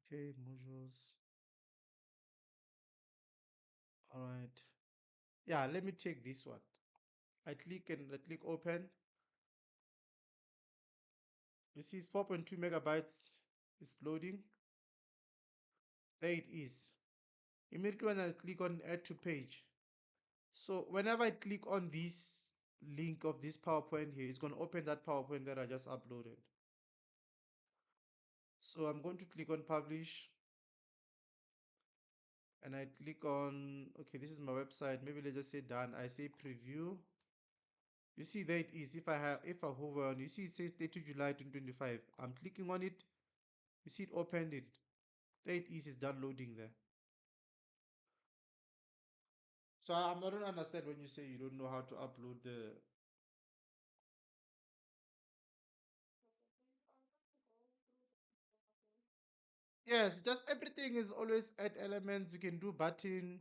Okay, modules. All right. Yeah, let me take this one. I click and I click open. You see it's 4.2 megabytes. It's loading. There it is. Immediately when I click on add to page. So whenever I click on this link of this PowerPoint here, it's going to open that PowerPoint that I just uploaded. So I'm going to click on publish. And I click on, okay, this is my website. Maybe let's just say done. I say preview. You see there it is. If I hover on, you see it says 30 July 2025. I'm clicking on it. You see it opened it. There it is. It's downloading there. So I don't understand when you say you don't know how to upload the. Yes, just everything is always add elements. You can do button.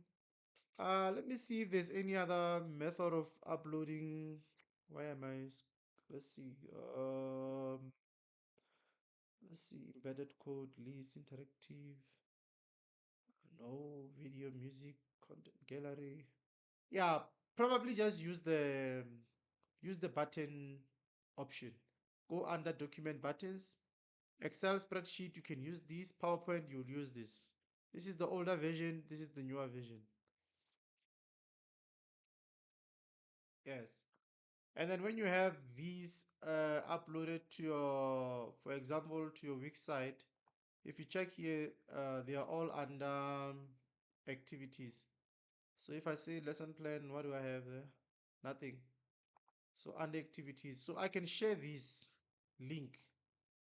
Let me see if there's any other method of uploading. Why am I? Let's see. Let's see. Embedded code, list, interactive. No video, music, content gallery. Yeah, probably just use the button option. Go under document buttons. Excel spreadsheet, you can use this. PowerPoint, you'll use this. This is the older version. This is the newer version. Yes. And then when you have these uploaded to your, for example, to your Wix site, if you check here, they are all under activities. So if I say lesson plan, what do I have there? Nothing. So under activities, so I can share this link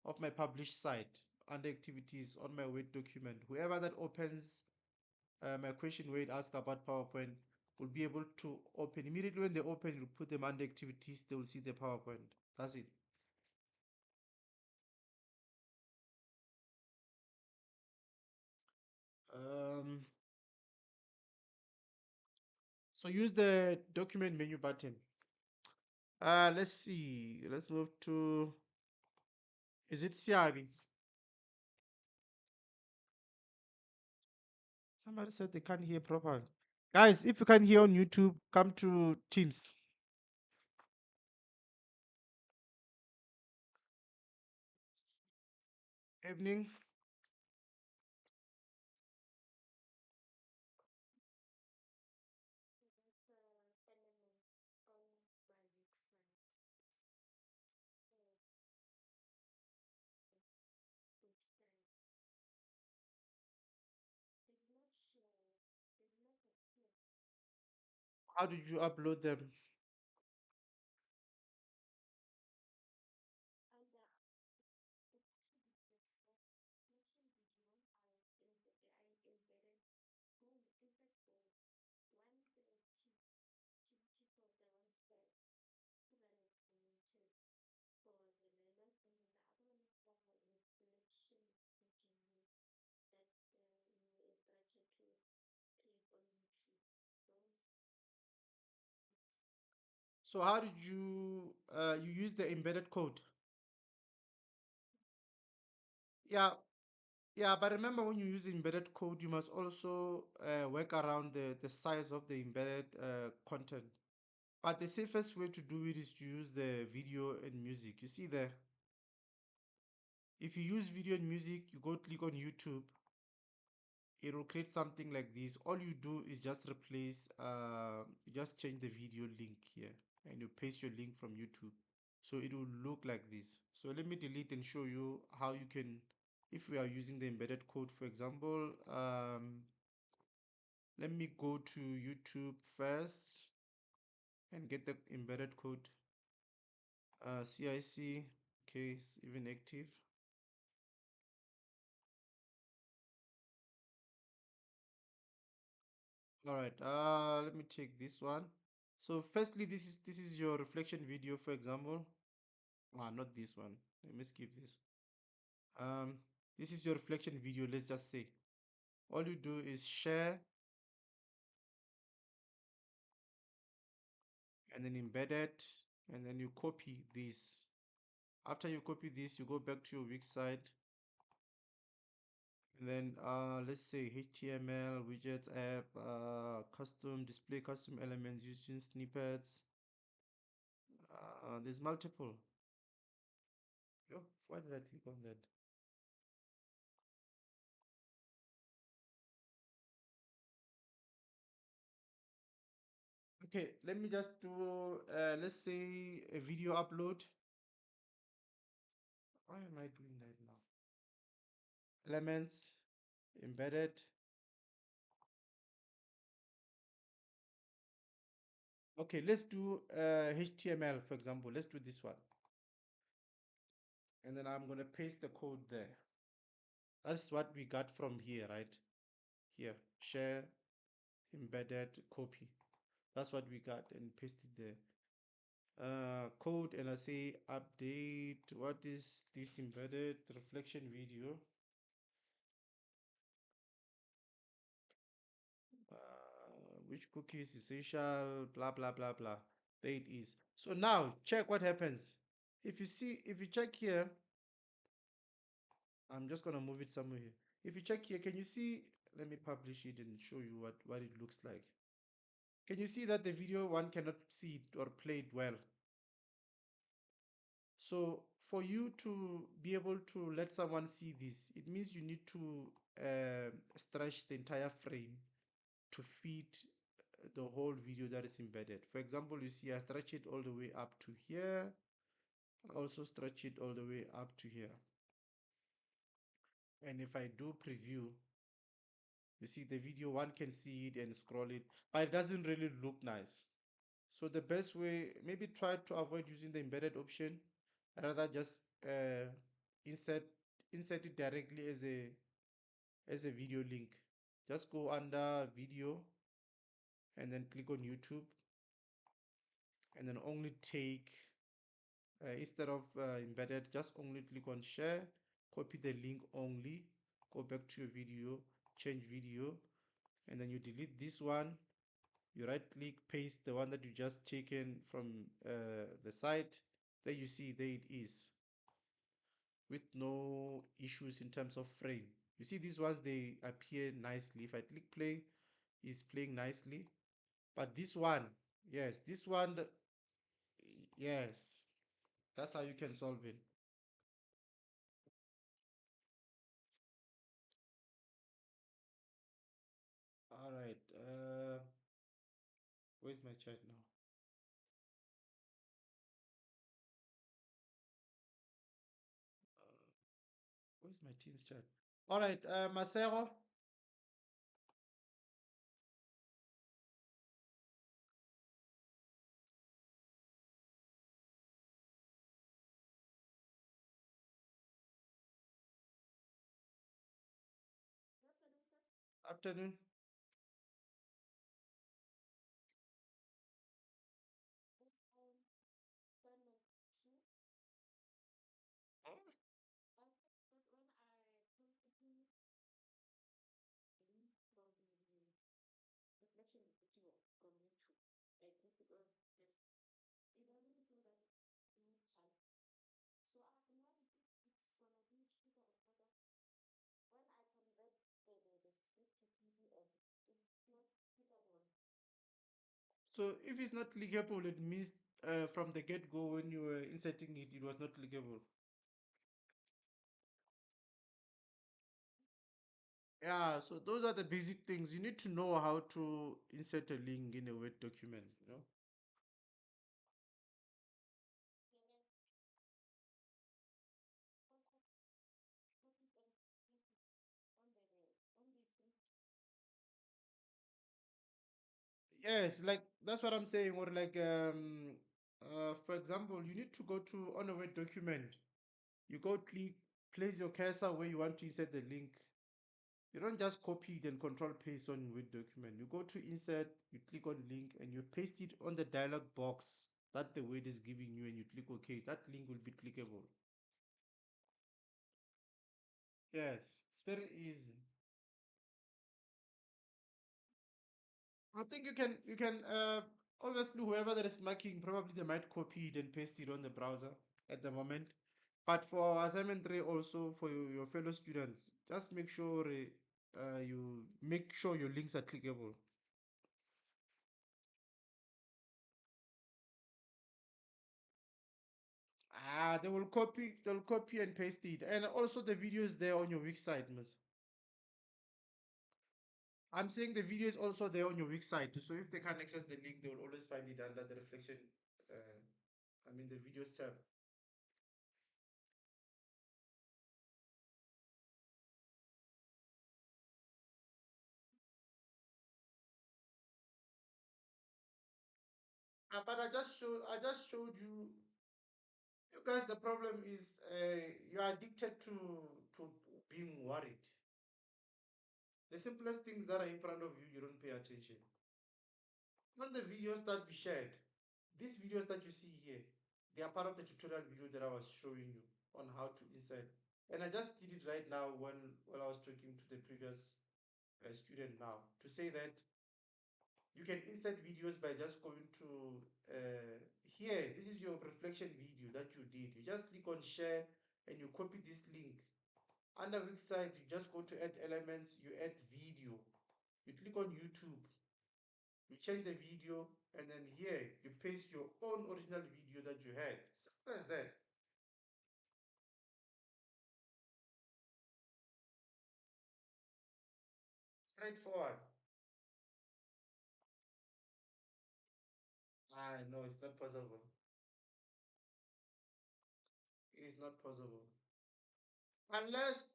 of my published site under activities on my Word document. Whoever that opens my question where it asks about PowerPoint will be able to open. Immediately when they open, you put them under activities, they will see the PowerPoint. That's it. So use the document menu button. Let's see. Let's move to, is it Siabi? Somebody said they can't hear properly. Guys, if you can't hear on YouTube, come to Teams. Evening. How did you upload them? So how did you you use the embedded code? Yeah, yeah, but remember when you use embedded code, you must also work around the size of the embedded content. But the safest way to do it is to use the video and music. You see there? If you use video and music, you go click on YouTube. It will create something like this. All you do is just replace, you just change the video link here and you paste your link from YouTube. So it will look like this. So let me delete and show you how you can, if we are using the embedded code, for example, let me go to YouTube first and get the embedded code. CIC, okay, it's even active. All right, let me take this one. So firstly, this is your reflection video, for example. Not this one. Let me skip this. This is your reflection video, let's just say. All you do is share and then embed it, and then you copy this. After you copy this, you go back to your website, and then let's say HTML widgets app, custom display custom elements using snippets. There's multiple. Oh, why did I click on that? Okay, let me just do let's say a video upload. Why am I doing that now? Elements embedded. Okay, let's do HTML, for example. Let's do this one. And then I'm going to paste the code there. That's what we got from here, right? Here, share, embedded, copy. That's what we got and paste it there. Code, and I say update. What is this embedded reflection video? Which cookie is essential, blah, blah, blah, blah. There it is. So now check what happens. If you check here, I'm just going to move it somewhere here. If you check here, can you see, let me publish it and show you what it looks like. Can you see that the video one cannot see it or play it well? So for you to be able to let someone see this, it means you need to stretch the entire frame to feed the whole video that is embedded. For example, you see I stretch it all the way up to here. I also stretch it all the way up to here. And if I do preview, you see the video, one can see it and scroll it, but it doesn't really look nice. So the best way, maybe try to avoid using the embedded option, rather just insert it directly as a video link. Just go under video and then click on YouTube, and then only take instead of embedded, just only click on share, copy the link only, go back to your video, change video, and then you delete this one. You right click, paste the one that you just taken from the site. There you see, there it is, with no issues in terms of frame. You see these ones, they appear nicely. If I click play, it's playing nicely. But this one, yes, this one, yes, that's how you can solve it. All right, where's my chat now? Where's my team's chat? All right, Macero. Afternoon. So if it's not clickable, it means from the get-go when you were inserting it, it was not clickable. Yeah, so those are the basic things. You need to know how to insert a link in a Word document, you know. Yes, like that's what I'm saying. Or like for example, you need to go to on a Word document. You go click, place your cursor where you want to insert the link. You don't just copy it and control paste on Word document. You go to insert, you click on link, and you paste it on the dialog box that the Word is giving you, and you click OK. That link will be clickable. Yes, it's very easy. I think you can obviously whoever that is marking probably they might copy it and paste it on the browser at the moment. But for assignment 3 also for your fellow students, just make sure you make sure your links are clickable. They'll copy and paste it. And also the video is there on your website, miss. I'm saying the video is also there on your website. So if they can't access the link, they will always find it under the reflection. The videos tab. But I just showed you. You guys, the problem is you're addicted to being worried. The simplest things that are in front of you, you don't pay attention. When the videos that we shared, these videos that you see here, they are part of the tutorial video that I was showing you on how to insert. And I just did it right now when I was talking to the previous student now to say that you can insert videos by just going to here. This is your reflection video that you did. You just click on share and you copy this link. Under which side you just go to add elements, you add video. You click on YouTube, you change the video, and then here you paste your own original video that you had. Simple as that. Straightforward. No, it's not possible. It is not possible. Unless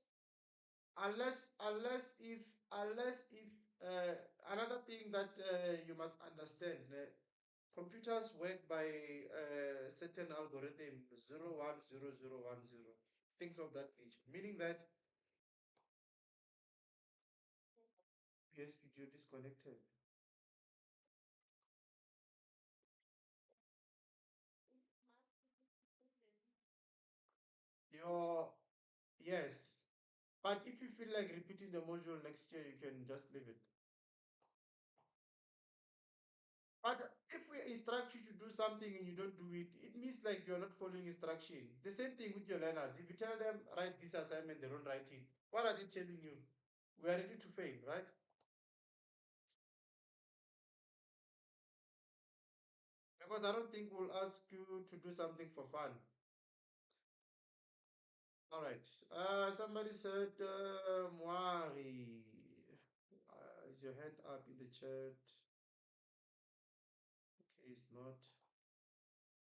unless if another thing that you must understand, computers work by certain algorithm 010010, things of that nature, meaning that yes, video disconnected. Your Yes, but if you feel like repeating the module next year, you can just leave it. But if we instruct you to do something and you don't do it, it means like you're not following instruction. The same thing with your learners. If you tell them write this assignment, they don't write it. What are they telling you? We are ready to fail, right? Because I don't think we'll ask you to do something for fun. All right. Somebody said Moari. Is your hand up in the chat? Okay, it's not.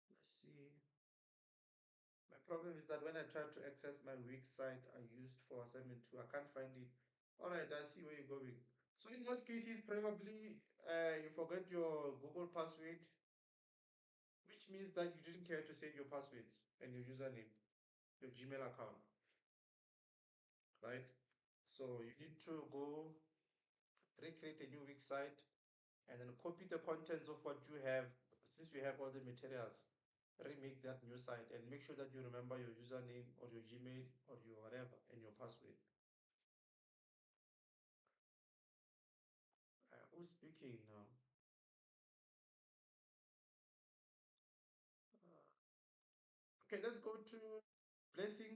Let's see. My problem is that when I try to access my weak site I used for assignment 2, I can't find it. All right, I see where you're going. So in most cases, probably you forgot your Google password, which means that you didn't care to save your passwords and your username, your Gmail account, right? So you need to go recreate a new weak site and then copy the contents of what you have, since you have all the materials. Remake that new site and make sure that you remember your username or your Gmail or your whatever and your password. Who's speaking now? Okay, let's go to blessing.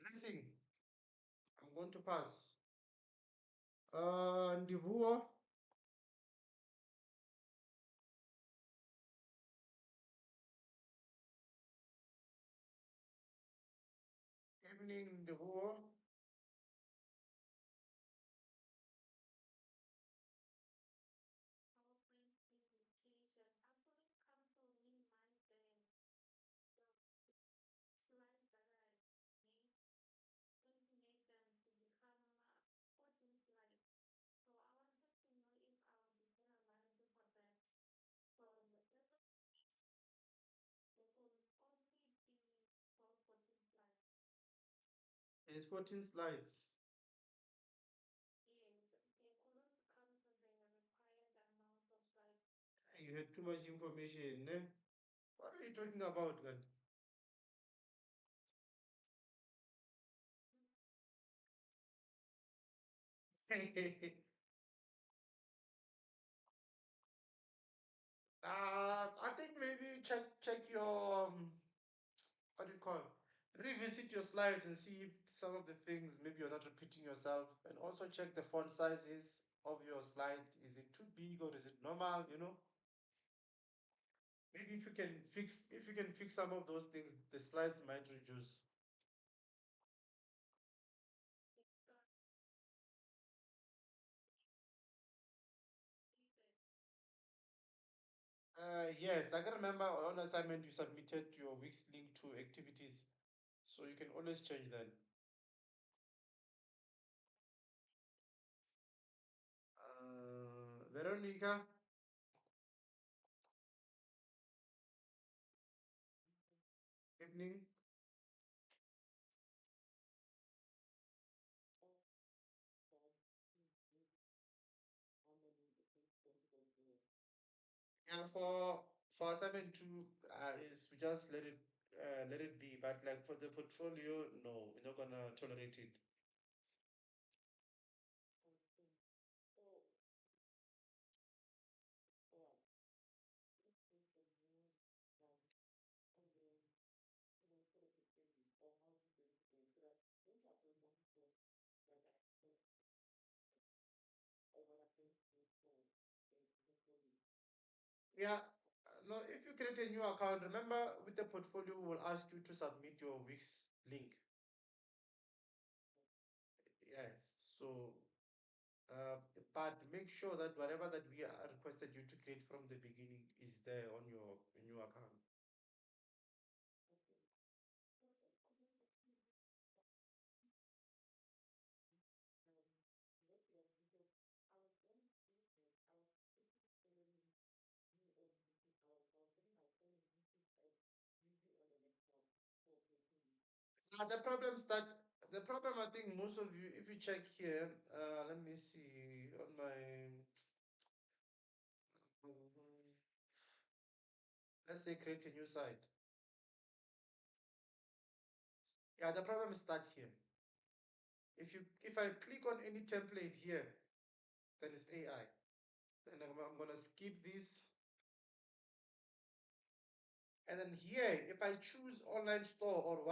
Blessing. I'm going to pass. Ndivuo. Evening, Ndivuo. It's 14 slides. You had too much information, eh? What are you talking about, God? I think maybe check your what do you call it? Revisit your slides and see if some of the things maybe you're not repeating yourself, and also check the font sizes of your slide. Is it too big or is it normal? You know, maybe if you can fix some of those things, the slides might reduce. Yes, I can remember on assignment you submitted your week's link to activities, so you can always change that. Veronica. Evening. Yeah, for assignment two, is we just let it be. But like for the portfolio, no, we're not gonna tolerate it. Yeah, no, if you create a new account, remember with the portfolio, we will ask you to submit your week's link. Yes, so but make sure that whatever that we are requested you to create from the beginning is there on your new account. Now the problem I think most of you, if you check here, let me see on my let's say create a new site. Yeah, the problem is start here. If I click on any template here, then it's AI. Then I'm gonna skip this. And then here, if I choose online store or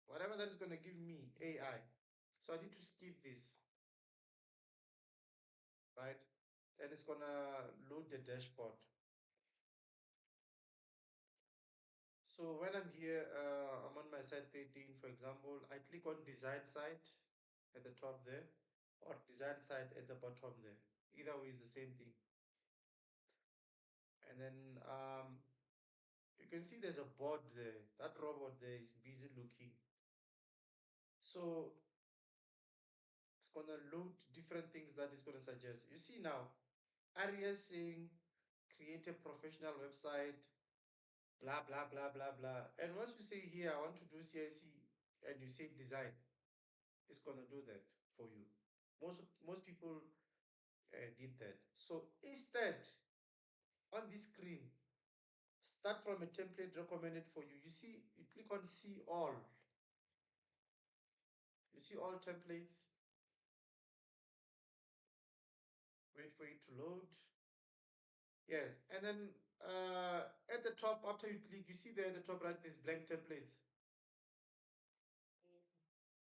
whatever that is gonna give me AI. So I need to skip this, right? Then it's gonna load the dashboard. So when I'm here, I'm on my site 13, for example, I click on design site at the top there, or design site at the bottom there. Either way is the same thing. And then you can see there's a board there. That robot there is busy looking. So it's gonna load different things that it's gonna suggest. You see now, Aria saying create a professional website, blah blah blah blah blah. And once you say here, I want to do CIC, and you say design, it's gonna do that for you. Most people did that. So instead, on this screen, start from a template recommended for you. You see, you click on see all. You see all templates. Wait for it to load. Yes, and then at the top, after you click, you see there at the top right, this blank templates.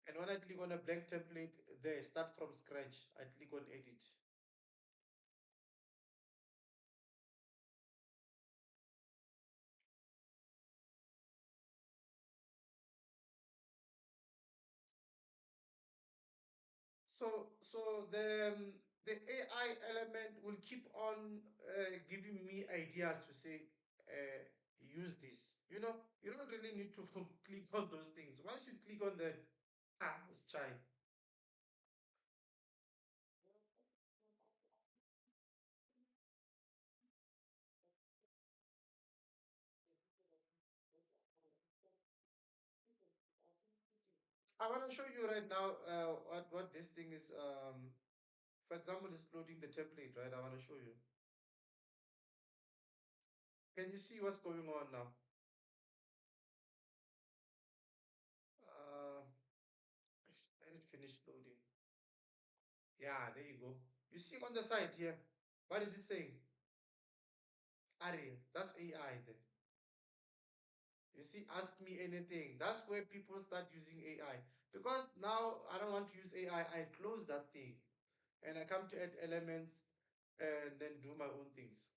And when I click on a blank template, there, start from scratch, I click on edit. So the AI element will keep on giving me ideas to say, use this. You don't really need to click on those things. Once you click on that, let's try. I want to show you right now what this thing is. For example, it's loading the template, right? I want to show you. Can you see what's going on now? Let it finish loading. Yeah, there you go. You see on the side here, what is it saying? Ariel, that's AI then. You see, ask me anything. That's where people start using AI. Because now I don't want to use AI, I close that thing. And I come to add elements and then do my own things.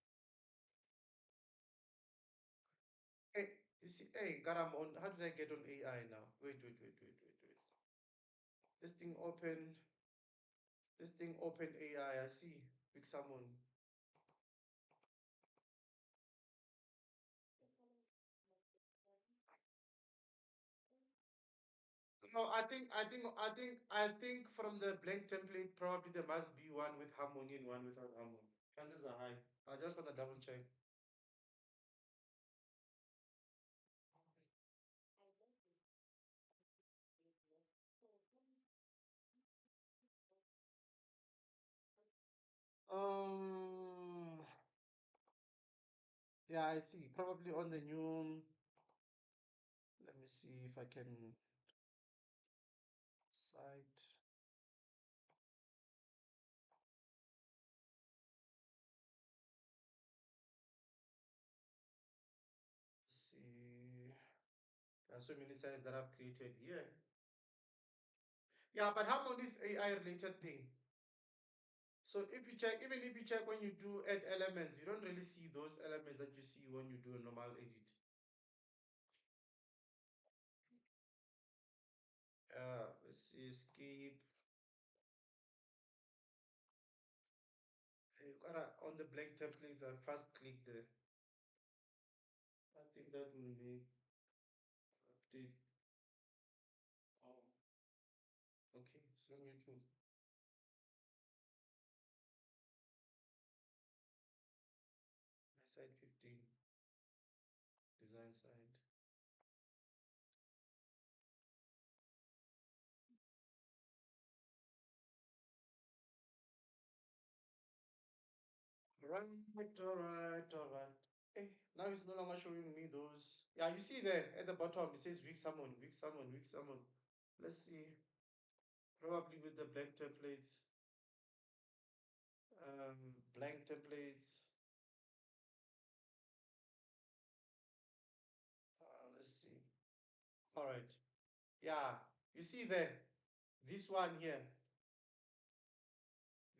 Hey, you see, hey, God, I'm on. How did I get on AI now? Wait. This thing open. This thing open AI. I see. Pick someone. No, I think from the blank template, probably there must be one with harmony and one without harmony. Chances are high. I just want to double check. Yeah, I see. Probably on the new. Let me see if I can site. See, there are so many sites that I've created here. Yeah, but harmony is AI related thing. So if you check, even if you check when you do add elements, you don't really see those elements that you see when you do a normal edit. Let's see, escape. You gotta on the blank templates. I first click there. I think that will make update. Oh, okay. So new tool. My side 15. Design side. All right. Now it's no longer showing me those. Yeah, you see there at the bottom, it says weak summon, weak summon, weak summon. Let's see. Probably with the blank templates. Blank templates. Let's see. All right. Yeah, you see there, this one here.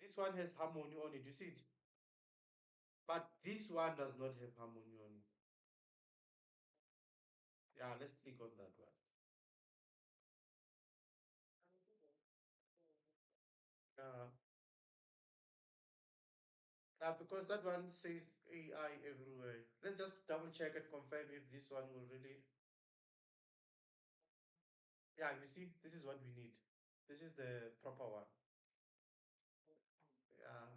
This one has harmony on it. You see it? But this one does not have harmony on it. Yeah, let's click on that one. Because that one says AI everywhere. Let's just double check and confirm if this one will really. Yeah, you see, this is what we need. This is the proper one. Yeah.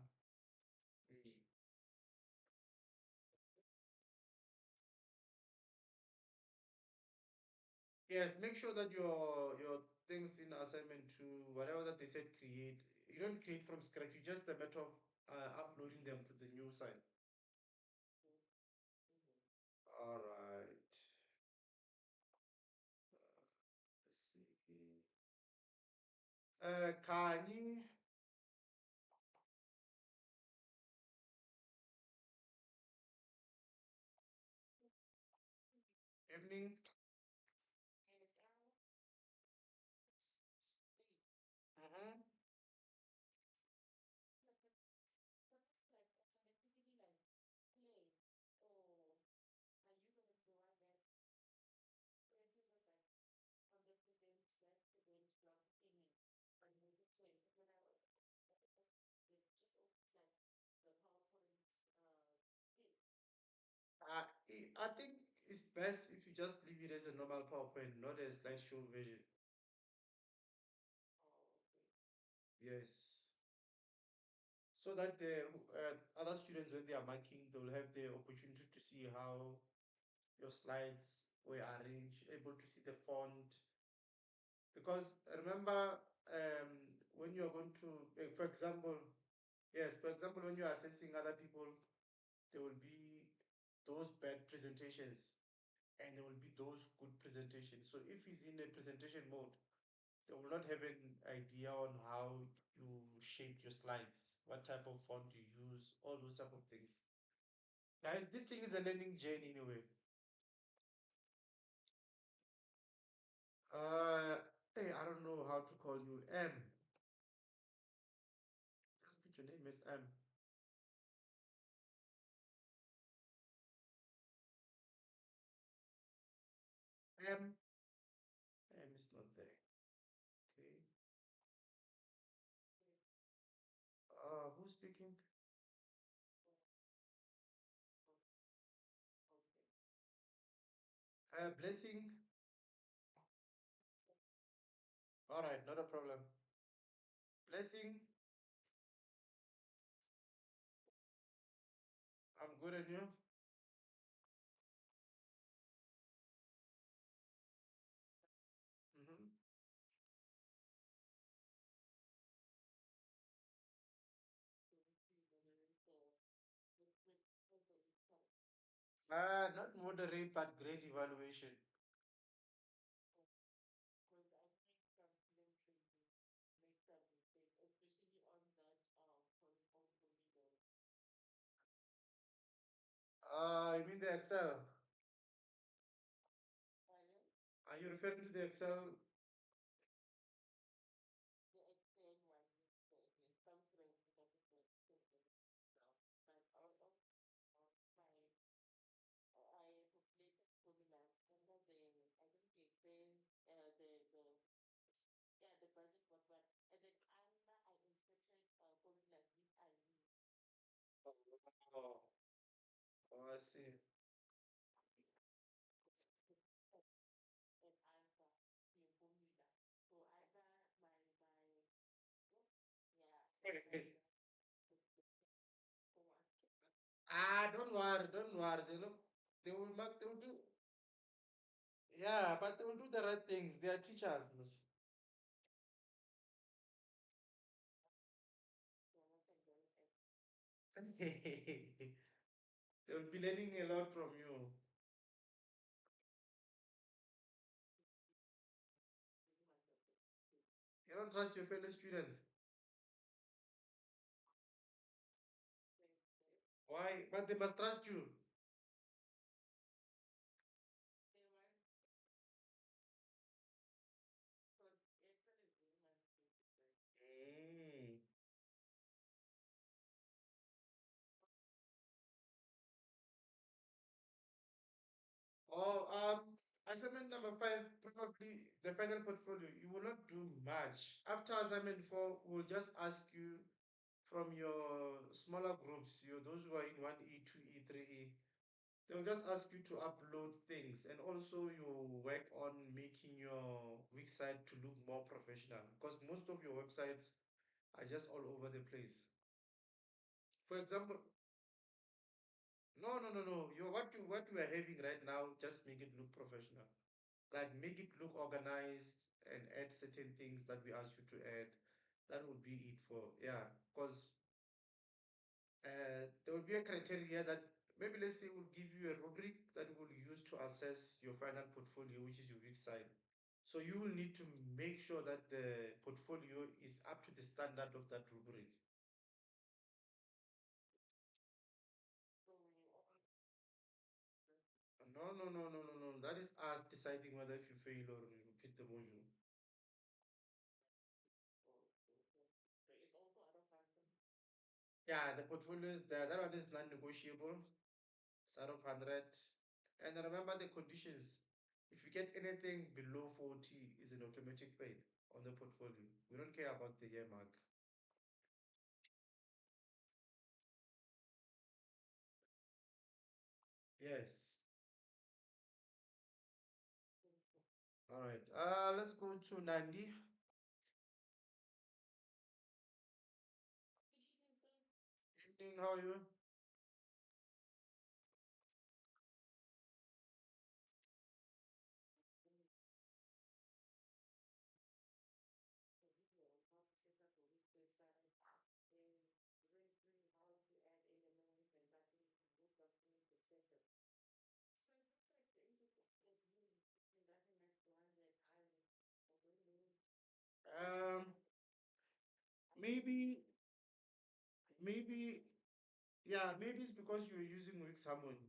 Yes, make sure that your things in assignment to whatever that they said create, you don't create from scratch. You just a matter of uploading them to the new site. All right. Let's see. Kani. Evening. I think it's best if you just leave it as a normal PowerPoint, not a slideshow version. Yes. So that the other students, when they are marking, they'll have the opportunity to see how your slides were arranged, able to see the font. Because remember, when you're going to, for example, yes, for example, when you're assessing other people, there will be those bad presentations and there will be those good presentations. So if he's in a presentation mode, they will not have an idea on how you shape your slides, what type of font you use, all those type of things. Guys, this thing is a learning journey anyway. Hey, I don't know how to call you. M. Just put your name as M. M. M is not there. Okay. Who's speaking? Blessing. All right, not a problem. Blessing. I'm good at you. Mm-hmm. Not moderate, but great evaluation. You mean the Excel? Are you referring to the Excel? Oh, oh, I see. Don't worry, don't worry. They will mark, they will do. Yeah, but they will do the right things. They are teachers, miss. They will be learning a lot from you. You don't trust your fellow students. Why? But they must trust you. Mm. Oh, assignment number 5, probably the final portfolio. You will not do much. After assignment 4, we'll just ask you from your smaller groups, those who are in 1E, 2E, 3E. They'll just ask you to upload things, and also you work on making your website to look more professional, because most of your websites are just all over the place. For example, no. What you are having right now, just make it look professional. Like make it look organized and add certain things that we ask you to add. That would be it for, yeah. Because there will be a criteria that maybe, let's say, we'll give you a rubric that we'll use to assess your final portfolio, which is your website. So you will need to make sure that the portfolio is up to the standard of that rubric. No. That is us deciding whether if you fail or you repeat the module. Yeah, the portfolio is there. That one is non-negotiable. It's out of 100. And remember the conditions. If you get anything below 40, is an automatic fail on the portfolio. We don't care about the year mark. Yes. right. Let's go to Nandi. Evening, how are you? Um, maybe, maybe, yeah, maybe it's because you're using Wix Harmony.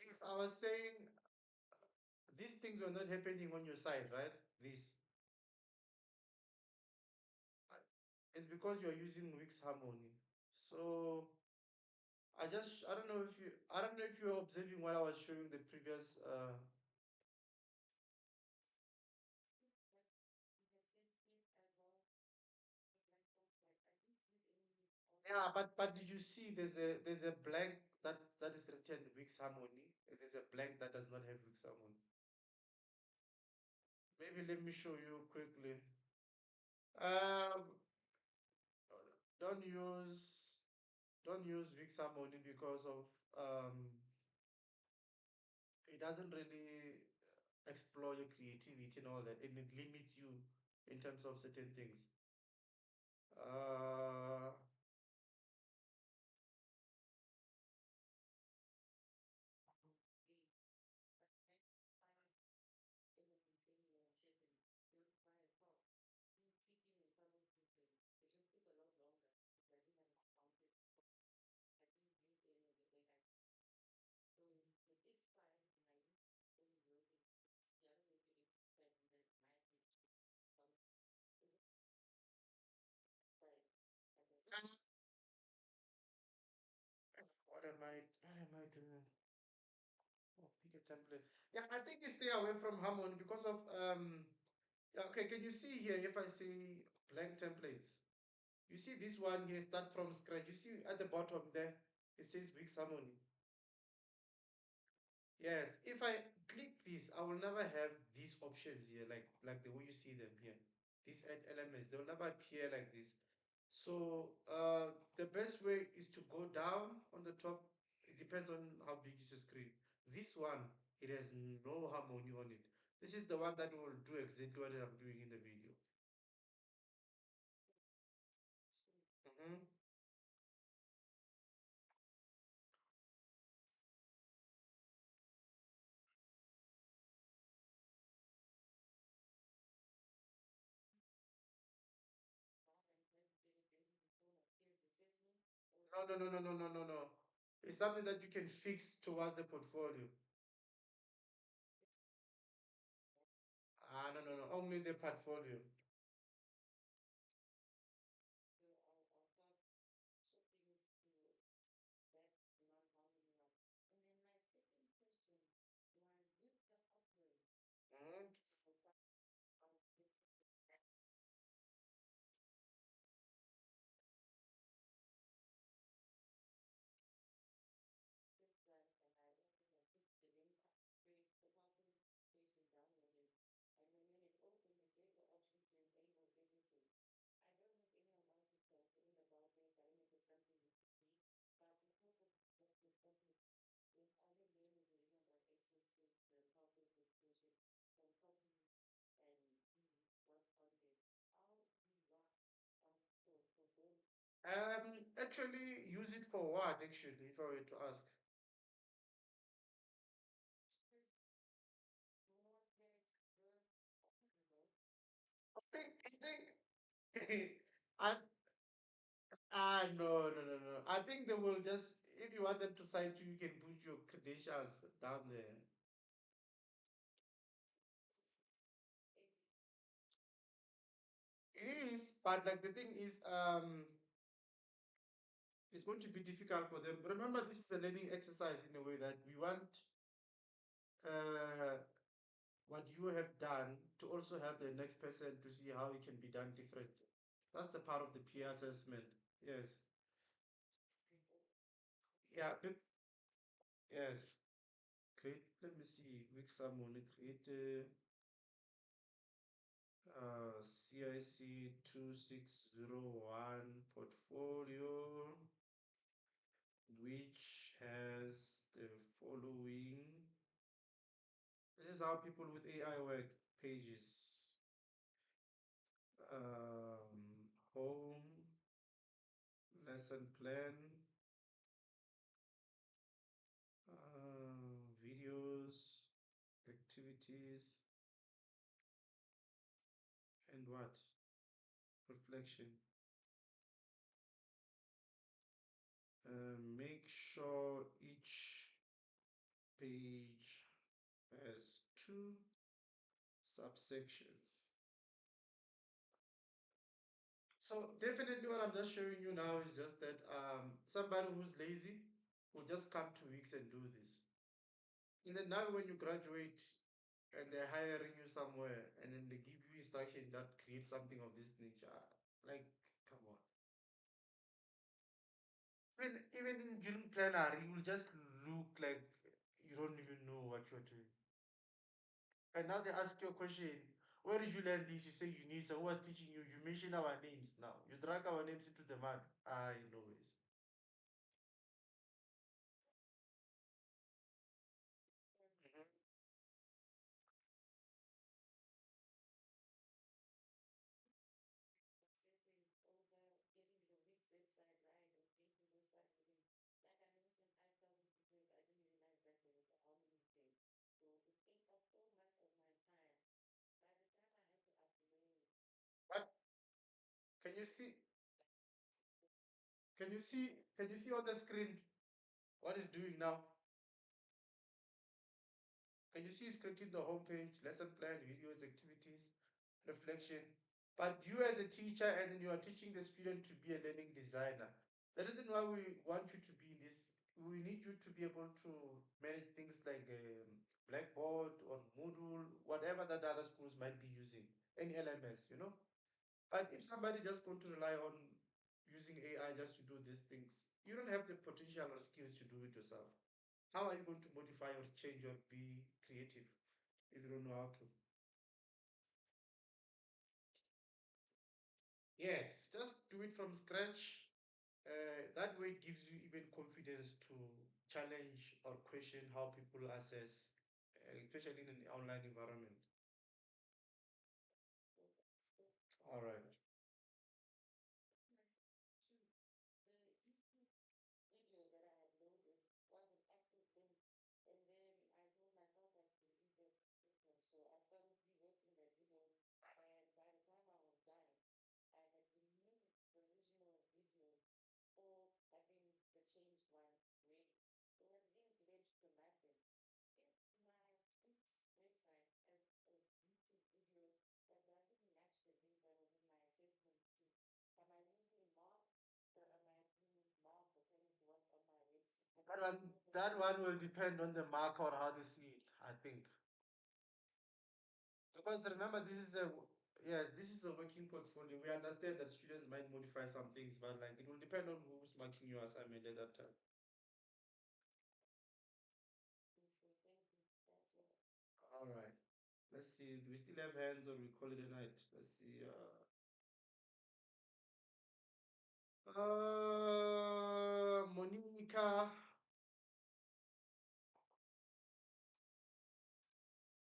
Yes, I was saying these things were not happening on your side, right? This. It's because you're using Wix Harmony. So I don't know if you were observing what I was showing the previous yeah, but did you see there's a blank that is written Wix Harmony, and there's a blank that does not have Wix Harmony. Maybe let me show you quickly. Um, don't use don't use Wix Harmony because of it doesn't really explore your creativity and all that, and it limits you in terms of certain things. Uh, what am I doing? Oh, pick a template. Yeah, I think you stay away from Harmony because of yeah, okay, can you see here if I say blank templates? You see this one here, start from scratch. You see at the bottom there, it says Wix Harmony. Yes, if I click this, I will never have these options here, like the way you see them here. These elements, they will never appear like this. So the best way is to go down on the top. It depends on how big is your screen. This one, it has no harmony on it. This is the one that will do exactly what I'm doing in the video. Mhm. No. It's something that you can fix towards the portfolio. No. Only the portfolio. Mhm. Actually, use it for what? Actually, if I were to ask, I think, I no. I think they will just if you want them to cite you, you can put your credentials down there. It is, but like the thing is, it's going to be difficult for them. Remember, this is a learning exercise in a way that we want uh, what you have done to also help the next person to see how it can be done differently. That's the part of the peer assessment. Yes. Yeah, yes. Create, let me see, week someone create CIC2601 portfolio which has the following. This is how people with AI work. Pages, home, lesson plan, videos, activities, and what? Reflection. Make sure each page has two subsections. So definitely what I'm just showing you now is just that somebody who's lazy will just come 2 weeks and do this. And then now when you graduate and they're hiring you somewhere and then they give you instruction that creates something of this nature, like, come on. Even in during planner, you will just look like you don't even know what you're doing. And now they ask you a question, where did you learn this? You say Unisa, who was teaching you? You mention our names now. You drag our names into the mud. I know it. Mhm. But can you see? Can you see? Can you see on the screen what it's doing now? Can you see it's creating the homepage, lesson plan, videos, activities, reflection? But you as a teacher, and then you are teaching the student to be a learning designer. The reason why we want you to be in this, we need you to be able to manage things like Blackboard or Moodle, whatever that other schools might be using, any LMS, you know. But if somebody just going to rely on using AI just to do these things, you don't have the potential or skills to do it yourself. How are you going to modify or change or be creative if you don't know how to? Yes, just do it from scratch. That way it gives you even confidence to challenge or question how people assess, especially in an online environment. All right. That one will depend on the mark or how they see it, I think. Because remember, this is a working portfolio. We understand that students might modify some things, but like it will depend on who's marking your assignment at that time. All right. Let's see. Do we still have hands or we call it a night? Let's see. Monica.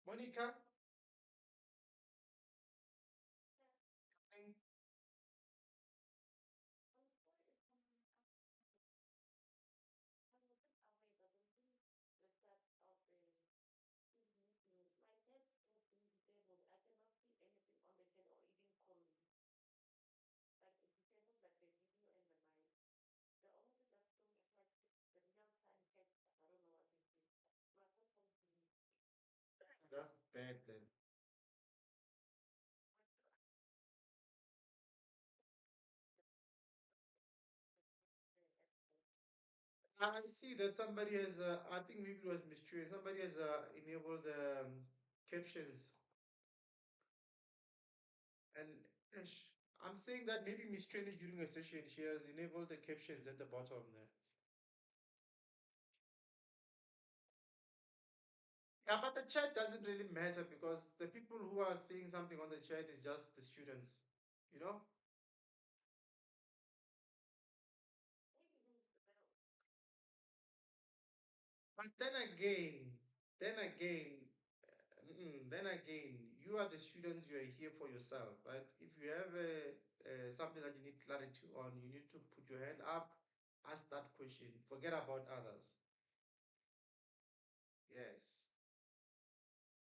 Monica. That's bad then. I see that somebody has, I think maybe it was Miss somebody has enabled captions. And I'm saying that maybe Miss Trainee during a session, she has enabled the captions at the bottom there. Yeah, but the chat doesn't really matter because the people who are saying something on the chat is just the students, you know? But then again, you are the students, you are here for yourself, right? If you have something that you need clarity on, you need to put your hand up, ask that question, forget about others. Yes.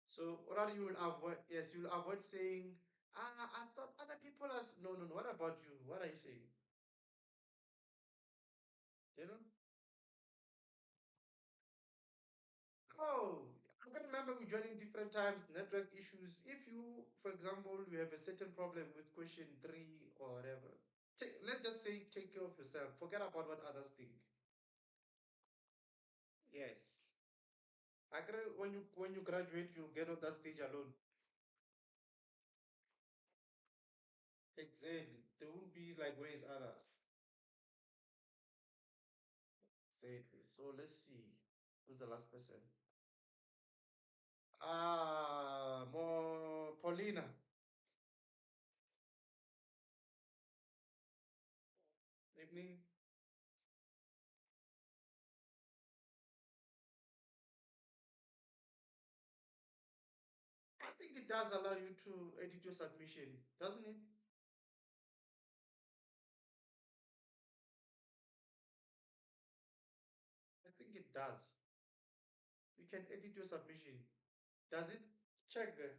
So what are you will avoid? Yes, you will avoid saying, I thought other people are. No, no, no. What about you? What are you saying? You know? Oh, I can remember we joining different times, network issues. If you, for example, you have a certain problem with question 3 or whatever, let's just say take care of yourself. Forget about what others think. Yes. I agree when you graduate, you'll get on that stage alone. Exactly. There won't be like where's others. Exactly. So let's see. Who's the last person? More Paulina. Evening. I think it does allow you to edit your submission, doesn't it? I think it does. You can edit your submission. Does it? Check there.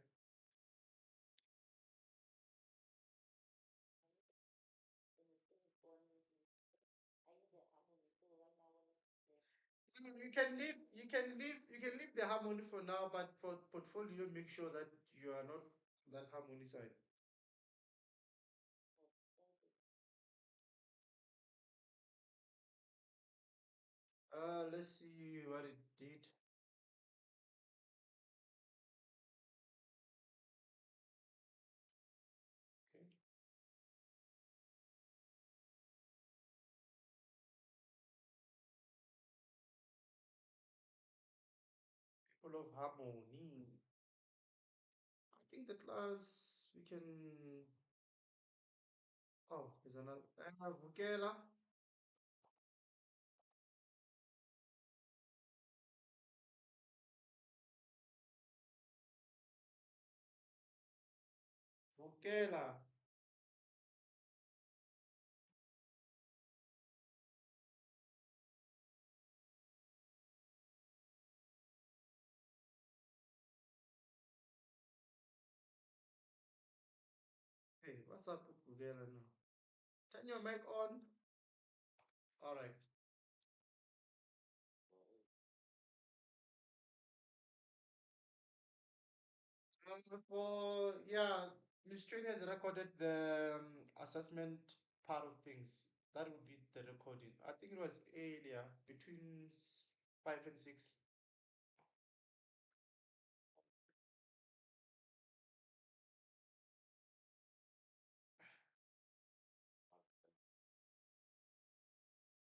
You can leave the harmony for now, but for portfolio, make sure that you are not that harmony side. Let's see what it did. Okay. People of harmony. I think the class we can. Oh, there's another. Vukela. Vukela. Hey, what's up with Vukela now? Turn your mic on. All right. Miss Chuen has recorded the assessment part of things. That would be the recording. I think it was earlier between 5 and 6.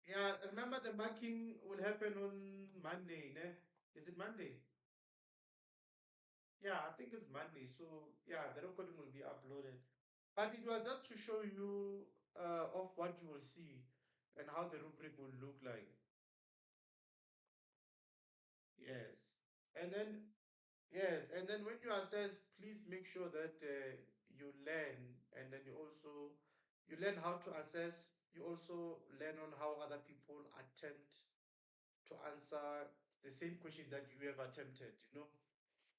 Yeah, remember the marking will happen on Monday, ne? Is it Monday? Yeah, I think it's Monday. So yeah, the recording will be uploaded. But it was just to show you of what you will see and how the rubric will look like. Yes. And then Yes, and then when you assess, please make sure that you learn, and then you learn how to assess. You also learn on how other people attempt to answer the same question that you have attempted. You know,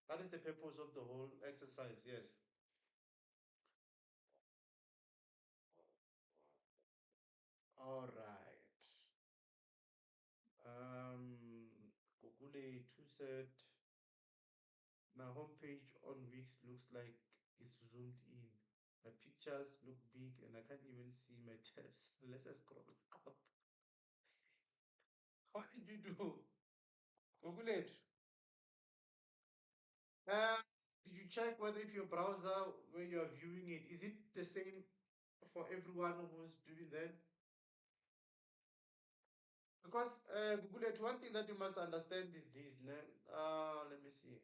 that is the purpose of the whole exercise. Yes. All right. Google two said my homepage on Wix looks like it's zoomed in. The pictures look big and I can't even see my tabs unless I scroll up. What did you do? Google it. Uh, did you check whether if your browser where you are viewing it, is it the same for everyone who's doing that? Because Google, one thing that you must understand is this. Let me see.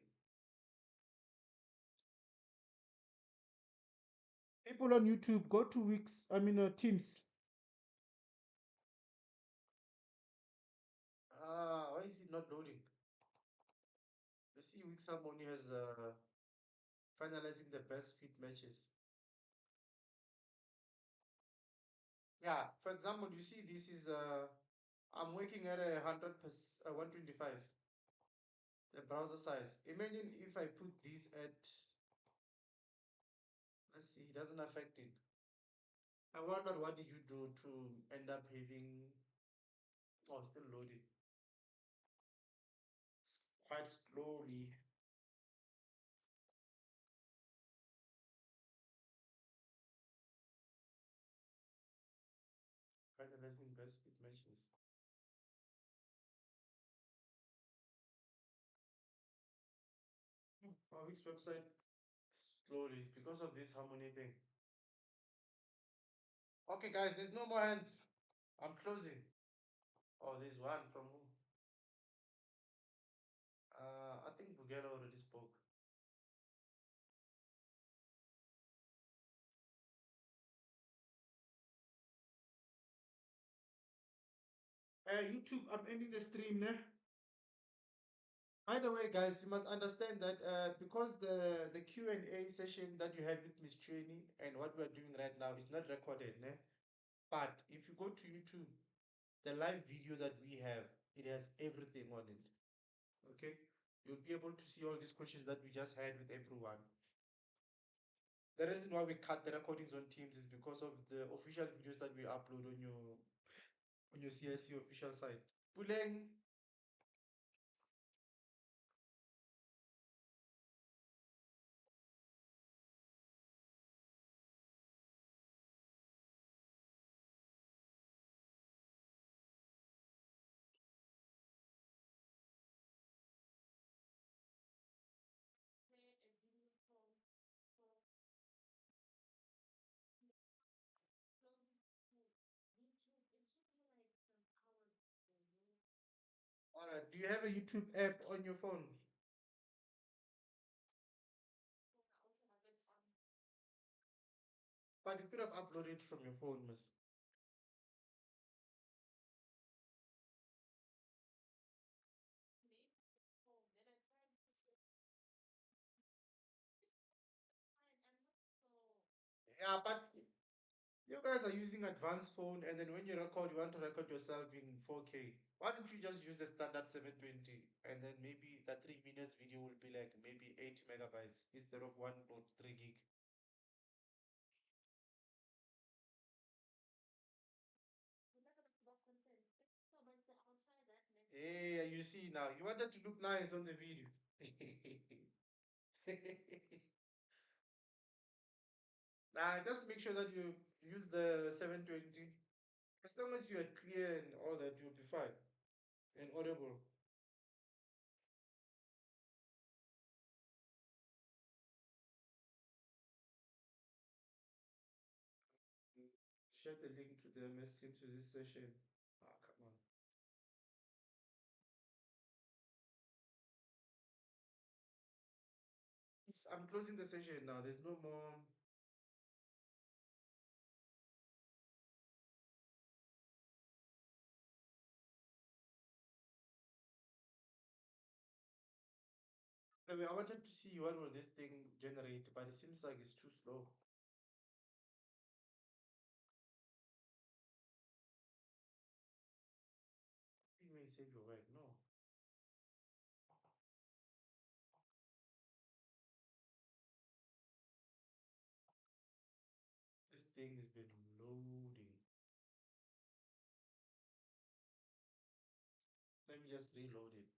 People on YouTube, go to Teams. Why is it not loading? You see, Wix Harmony has finalizing the best fit matches. Yeah, for example, you see, this is I'm working at 125, the browser size. Imagine if I put this at, let's see, it doesn't affect it. I wonder what did you do to end up having, oh, still loading. It's quite slowly. Finalizing best fit matches. Our Wix website slowly is because of this harmony thing. Okay, guys, there's no more hands. I'm closing. Oh, there's one from who? I think Vugela already spoke. YouTube, I'm ending the stream now. By the way, guys, you must understand that because the Q&A session that you had with Miss Cheney and what we're doing right now is not recorded, né? But if you go to YouTube, the live video that we have, it has everything on it. Okay? You'll be able to see all these questions that we just had with everyone. The reason why we cut the recordings on Teams is because of the official videos that we upload on your CIC official site. Puleng. All right. Do you have a YouTube app on your phone? But you could have uploaded from your phone, miss. Yeah, but you guys are using advanced phone, and then when you record, you want to record yourself in 4K. Why don't you just use the standard 720, and then maybe the 3 minutes video will be like maybe 8 megabytes instead of 1.3 gig. Hey, you see now, you wanted to look nice on the video. Now, just make sure that you use the 720. As long as you are clear and all that, you'll be fine and audible. Share the link to the MS Teams to this session. Ah, come on. I'm closing the session now. There's no more. Anyway, I wanted to see what will this thing generate, but it seems like it's too slow. You may save your work. No. This thing has been loading. Let me just reload it.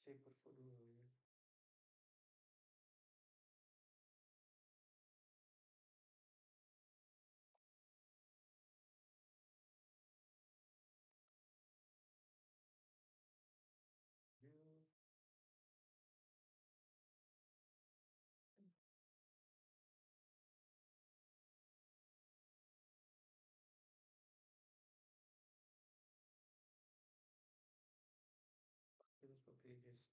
say portfolio. Yeah. Those for pages.